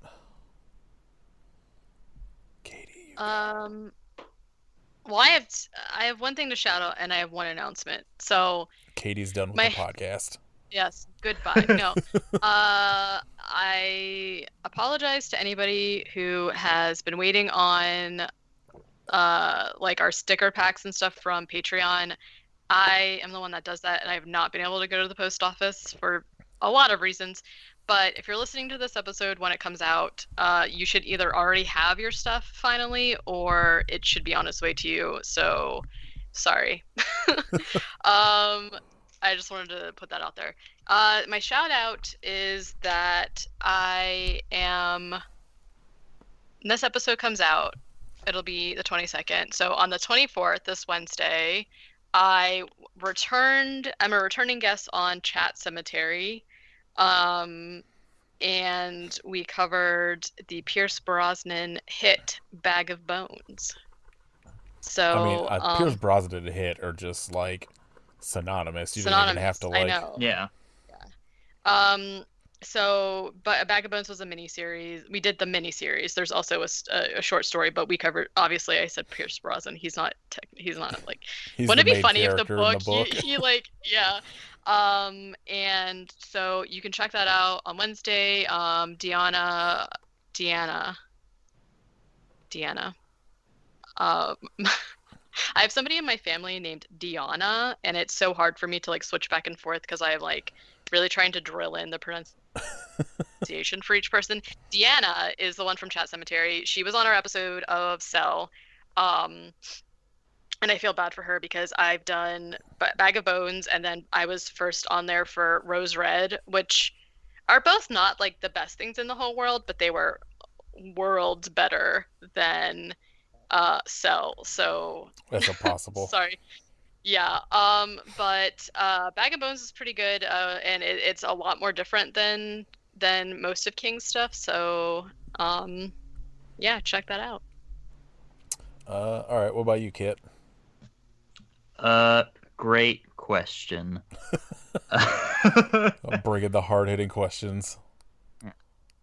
S1: Katie.
S3: Well, I have one thing to shout out, and I have one announcement. So
S1: Katie's done with the podcast.
S3: Yes. Goodbye. No. I apologize to anybody who has been waiting on like our sticker packs and stuff from Patreon. I am the one that does that, and I have not been able to go to the post office for a lot of reasons. But if you're listening to this episode when it comes out, you should either already have your stuff finally, or it should be on its way to you. So, sorry. I just wanted to put that out there. My shout out is that this episode comes out, it'll be the 22nd. So on the 24th, this Wednesday, I'm a returning guest on Chat Cemetery. And we covered the Pierce Brosnan hit Bag of Bones. So
S1: I mean, Pierce Brosnan hit are just like synonymous. You don't even have to like.
S3: I know.
S2: Yeah.
S3: So, but A Bag of Bones was a mini-series. We did the mini-series. There's also a short story, but we covered, obviously I said Pierce Brosnan. He's not like, wouldn't it be funny if the book. He like, yeah. And so you can check that out on Wednesday. Deanna. I have somebody in my family named Deanna, and it's so hard for me to like switch back and forth because I have like really trying to drill in the pronunciation for each person. Deanna is the one from Chat Cemetery. She was on our episode of Cell. And I feel bad for her because I've done Bag of Bones, and then I was first on there for Rose Red, which are both not like the best things in the whole world, but they were worlds better than Cell. So
S1: that's impossible.
S3: Sorry. Yeah. But Bag of Bones is pretty good, and it's a lot more different than most of King's stuff. So yeah, check that out.
S1: All right. What about you, Kit?
S2: Great question.
S1: I'm bringing the hard-hitting questions.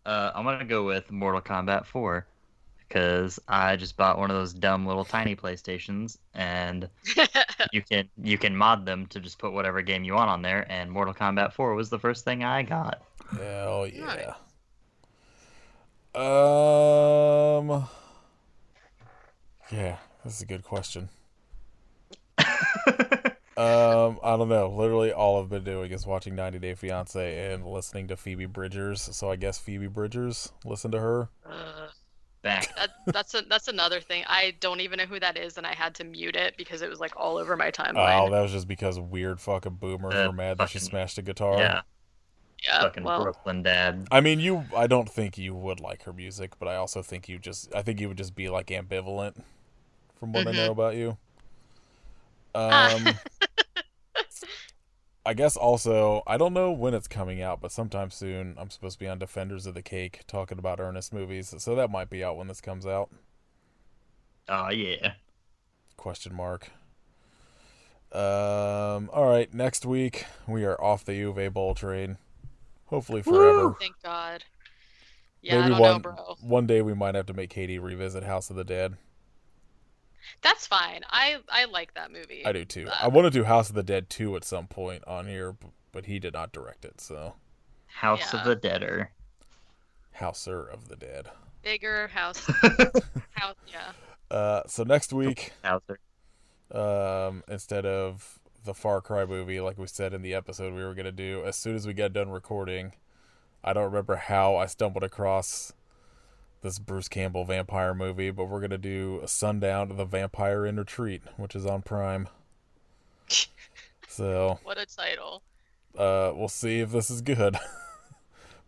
S2: I'm gonna go with Mortal Kombat 4 because I just bought one of those dumb little tiny PlayStations, and you can mod them to just put whatever game you want on there. And Mortal Kombat 4 was the first thing I got.
S1: Hell yeah. Yeah, this is a good question. I don't know. Literally all I've been doing is watching 90 Day Fiancé and listening to Phoebe Bridgers. So I guess Phoebe Bridgers, listen to her.
S2: Back.
S3: That's another thing. I don't even know who that is, and I had to mute it because it was like all over my timeline.
S1: Oh, that was just because weird fucking boomers were mad that she smashed a guitar.
S2: Yeah, fucking Brooklyn dad.
S1: I mean, I don't think you would like her music, but I also think I think you would just be like ambivalent from what I know about you. I guess also, I don't know when it's coming out, but sometime soon I'm supposed to be on Defenders of the Cake talking about Ernest movies, so that might be out when this comes out.
S2: Oh, yeah.
S1: Question mark. Alright, next week we are off the Uwe Boll train. Hopefully forever.
S3: Woo! Thank God. Yeah,
S1: Maybe
S3: I don't know, bro.
S1: One day we might have to make Katie revisit House of the Dead.
S3: That's fine. I like that movie.
S1: I do too. I want to do House of the Dead 2 at some point on here, but he did not direct it, so.
S2: House of the Deader.
S1: Houser of the Dead.
S3: Bigger house. House, yeah.
S1: So next week,
S2: Houser.
S1: Instead of the Far Cry movie, like we said in the episode we were going to do, as soon as we got done recording, I don't remember how I stumbled across this Bruce Campbell vampire movie, but we're going to do a Sundown to the Vampire in Retreat, which is on Prime. So
S3: what a title.
S1: We'll see if this is good.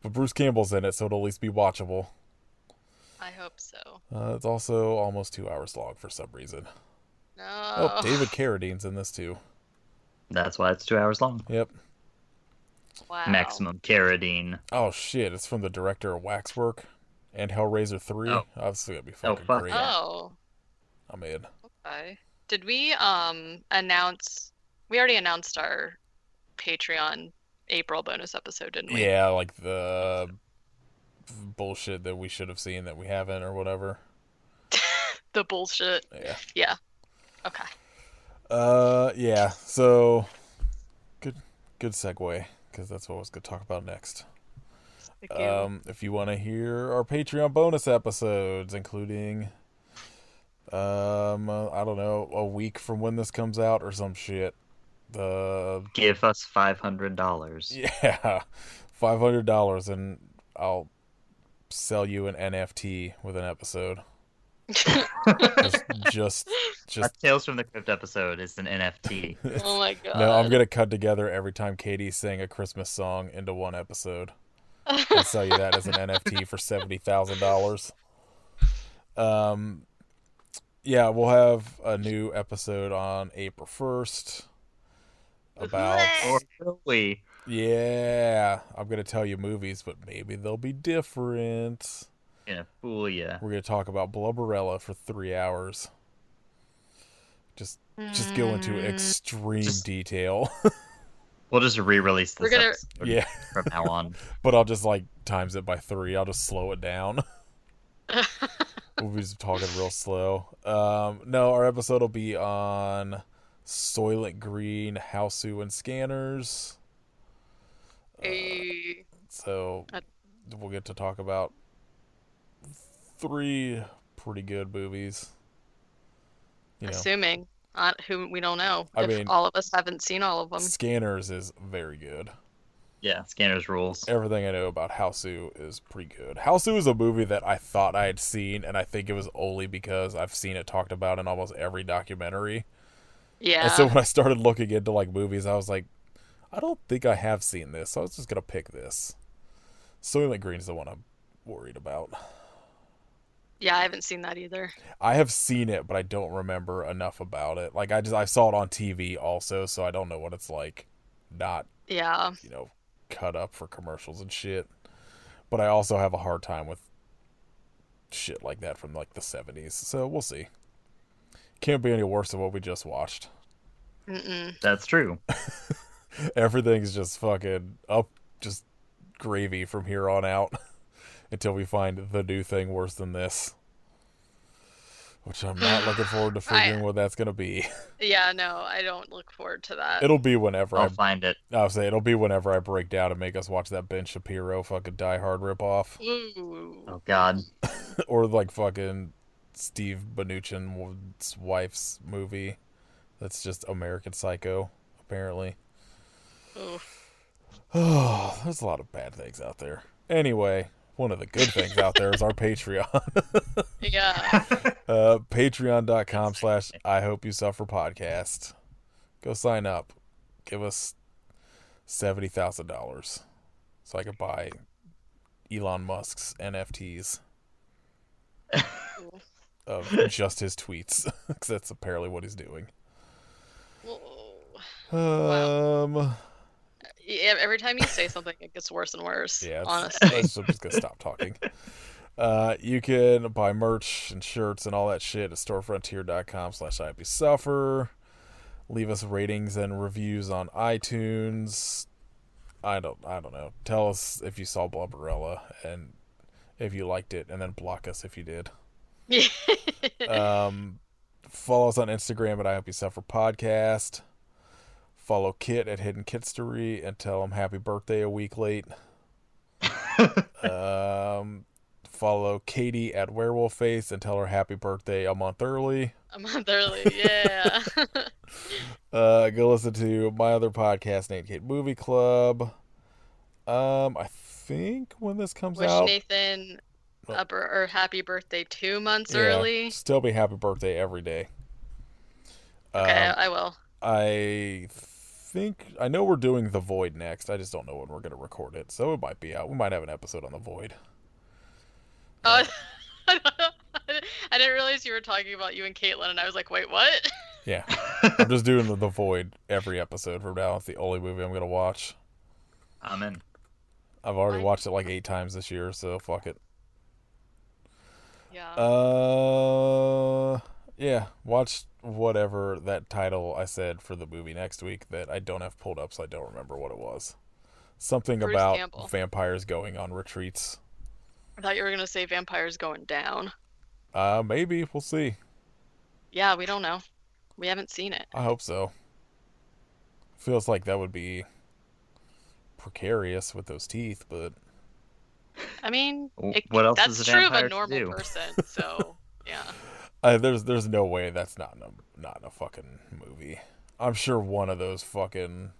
S1: But Bruce Campbell's in it, so it'll at least be watchable.
S3: I hope so.
S1: It's also almost 2 hours long for some reason.
S3: No.
S1: Oh, David Carradine's in this too.
S2: That's why it's 2 hours long.
S1: Yep.
S3: Wow.
S2: Maximum Carradine.
S1: Oh shit, it's from the director of Waxwork and Hellraiser 3.
S2: Oh.
S1: Obviously it'll be fucking
S2: fuck.
S1: great.
S3: Oh.
S1: I'm in.
S3: Okay. Did we announce? We already announced our Patreon April bonus episode, didn't we?
S1: Yeah, like the bullshit that we should have seen that we haven't or whatever.
S3: The bullshit.
S1: Yeah.
S3: Yeah. Okay.
S1: Yeah. So good segue, because that's what I was going to talk about next. If you want to hear our Patreon bonus episodes, including I don't know, a week from when this comes out or some shit,
S2: Give us $500.
S1: Yeah, $500 and I'll sell you an NFT with an episode. just
S2: A Tales from the Crypt episode is an NFT.
S3: Oh my god.
S1: No, I'm gonna cut together every time Katie sang a Christmas song into one episode and sell you that as an NFT for $70,000. Yeah, we'll have a new episode on April 1st about.
S2: Or will we?
S1: Yeah, I'm gonna tell you movies, but maybe they'll be different.
S2: Gonna fool ya.
S1: We're gonna talk about Blubberella for 3 hours. Just go into extreme detail.
S2: We'll just re-release this episode from now on.
S1: But I'll just like times it by 3. I'll just slow it down. We'll be just talking real slow. No, our episode will be on Soylent Green, Hausu, and Scanners. So we'll get to talk about 3 pretty good movies.
S3: Assuming, who we don't know.
S1: I
S3: if
S1: mean,
S3: all of us haven't seen all of them.
S1: Scanners is very good.
S2: Yeah, Scanners rules.
S1: Everything I know about Hausu is pretty good. Hausu is a movie that I thought I had seen, and I think it was only because I've seen it talked about in almost every documentary.
S3: Yeah.
S1: And so when I started looking into like movies, I was like, I don't think I have seen this, so I was just gonna pick this. Soylent Green's the one I'm worried about.
S3: Yeah, I haven't seen that either.
S1: I have seen it, but I don't remember enough about it. Like I saw it on TV also, so I don't know what it's like. Not cut up for commercials and shit. But I also have a hard time with shit like that from like the 70s. So we'll see. Can't be any worse than what we just watched.
S2: That's true.
S1: Everything's just fucking up, just gravy from here on out until we find the new thing worse than this. Which I'm not looking forward to figuring what that's gonna be.
S3: Yeah, no, I don't look forward to that.
S1: It'll be whenever
S2: I'll find it.
S1: I'll say it'll be whenever I break down and make us watch that Ben Shapiro fucking Die Hard ripoff.
S3: Ooh.
S2: Oh God.
S1: Or like fucking Steve Mnuchin's wife's movie. That's just American Psycho, apparently. Oh, there's a lot of bad things out there. Anyway, one of the good things out there is our Patreon.
S3: Yeah.
S1: Patreon.com/I Hope You Suffer podcast. Go sign up. Give us $70,000 so I could buy Elon Musk's NFTs of just his tweets, because that's apparently what he's doing.
S3: Wow. Yeah, every time you say something, it gets worse and worse.
S1: Yeah,
S3: honestly.
S1: I'm just gonna stop talking. You can buy merch and shirts and all that shit at storefrontier.com/IHopeYouSuffer. Leave us ratings and reviews on iTunes. I don't know. Tell us if you saw Blubberella and if you liked it, and then block us if you did. Follow us on Instagram at I Hope You Suffer Podcast. Follow Kit at Hidden Kitstery and tell him happy birthday a week late. Follow Katie at Werewolf Face and tell her happy birthday a month early.
S3: A month early, yeah.
S1: Go listen to my other podcast, Nate Kate Movie Club. I think when this comes out,
S3: Wish Nathan or happy birthday 2 months early.
S1: Still be happy birthday every day.
S3: Okay, I will.
S1: I know we're doing The Void next. I just don't know when we're going to record it. So it might be out. We might have an episode on The Void.
S3: Oh, I didn't realize you were talking about you and Caitlin, and I was like, wait, what?
S1: Yeah. I'm just doing The Void every episode from now. It's the only movie I'm going to watch.
S2: I'm in.
S1: I've already watched it like 8 times this year, so fuck it.
S3: Yeah.
S1: Yeah, watch whatever that title I said for the movie next week that I don't have pulled up, so I don't remember what it was. Something
S3: Bruce
S1: about
S3: Campbell.
S1: vampires going on retreats.
S3: I thought you were going to say vampires going down.
S1: Maybe. We'll see.
S3: Yeah, we don't know. We haven't seen it.
S1: I hope so. Feels like that would be precarious with those teeth, but...
S3: I mean,
S2: what else
S3: that's
S2: is a
S3: true of
S2: vampire
S3: a
S2: to
S3: normal
S2: do?
S3: person, so, yeah.
S1: There's no way that's not in a fucking movie. I'm sure one of those fucking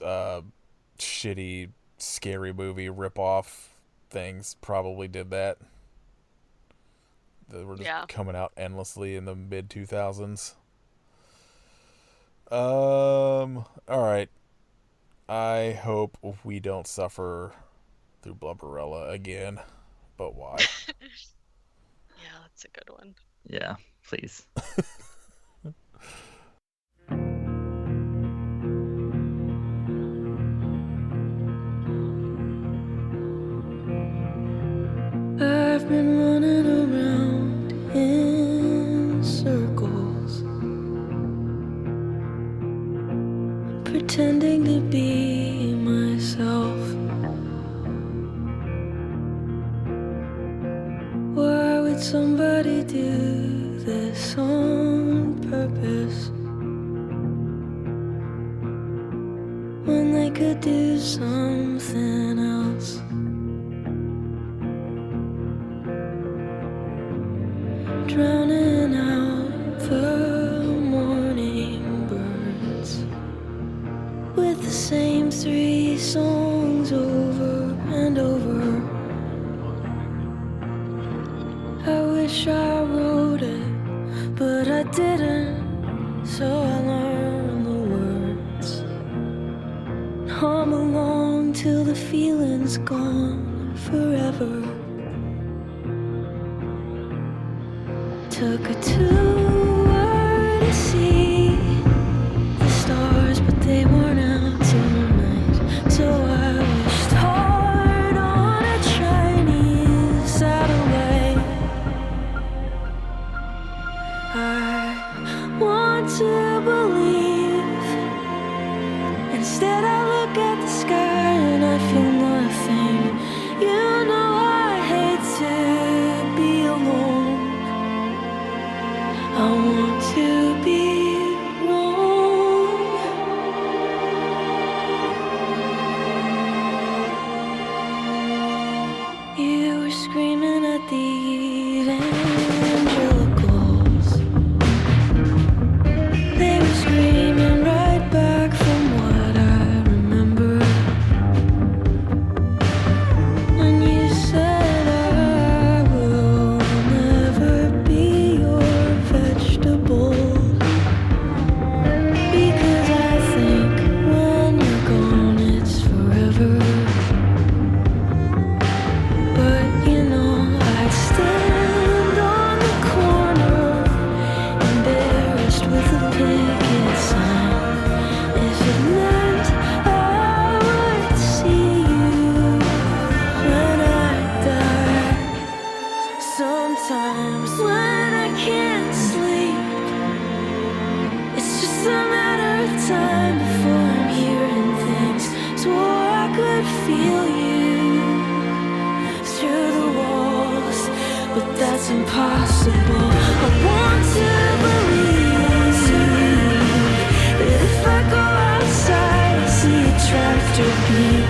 S1: shitty scary movie ripoff things probably did that. They were just coming out endlessly in the mid 2000s. All right. I hope we don't suffer through Blubberella again. But why?
S3: Yeah, that's a good one.
S2: Yeah, please.
S4: I've been running around in circles, pretending to be myself. Why would somebody do this on purpose when they could do something else? Drowning out the morning birds with the same 3 songs over and over. I wish I wrote it, but I didn't, so I learned the words. Hum along till the feeling's gone forever. Took a tour to see the stars, but they weren't out tonight. So I wished hard on a Chinese satellite. I want to believe. Instead I look at the sky and I feel nothing. You know I hate to be alone. I want to be wrong. You were screaming at the evangelicals. They were screaming right back from what I remember. When you said I will never be your vegetable, because I think when you're gone it's forever. But you know I'd stand on the corner, embarrassed with a picket sign, if it meant I would see you when I die. Sometimes when I can't sleep, it's just a matter of time before I'm hearing things. Swore I could feel you through the walls, but that's impossible. I want to believe that if I go outside, I see a tractor beam.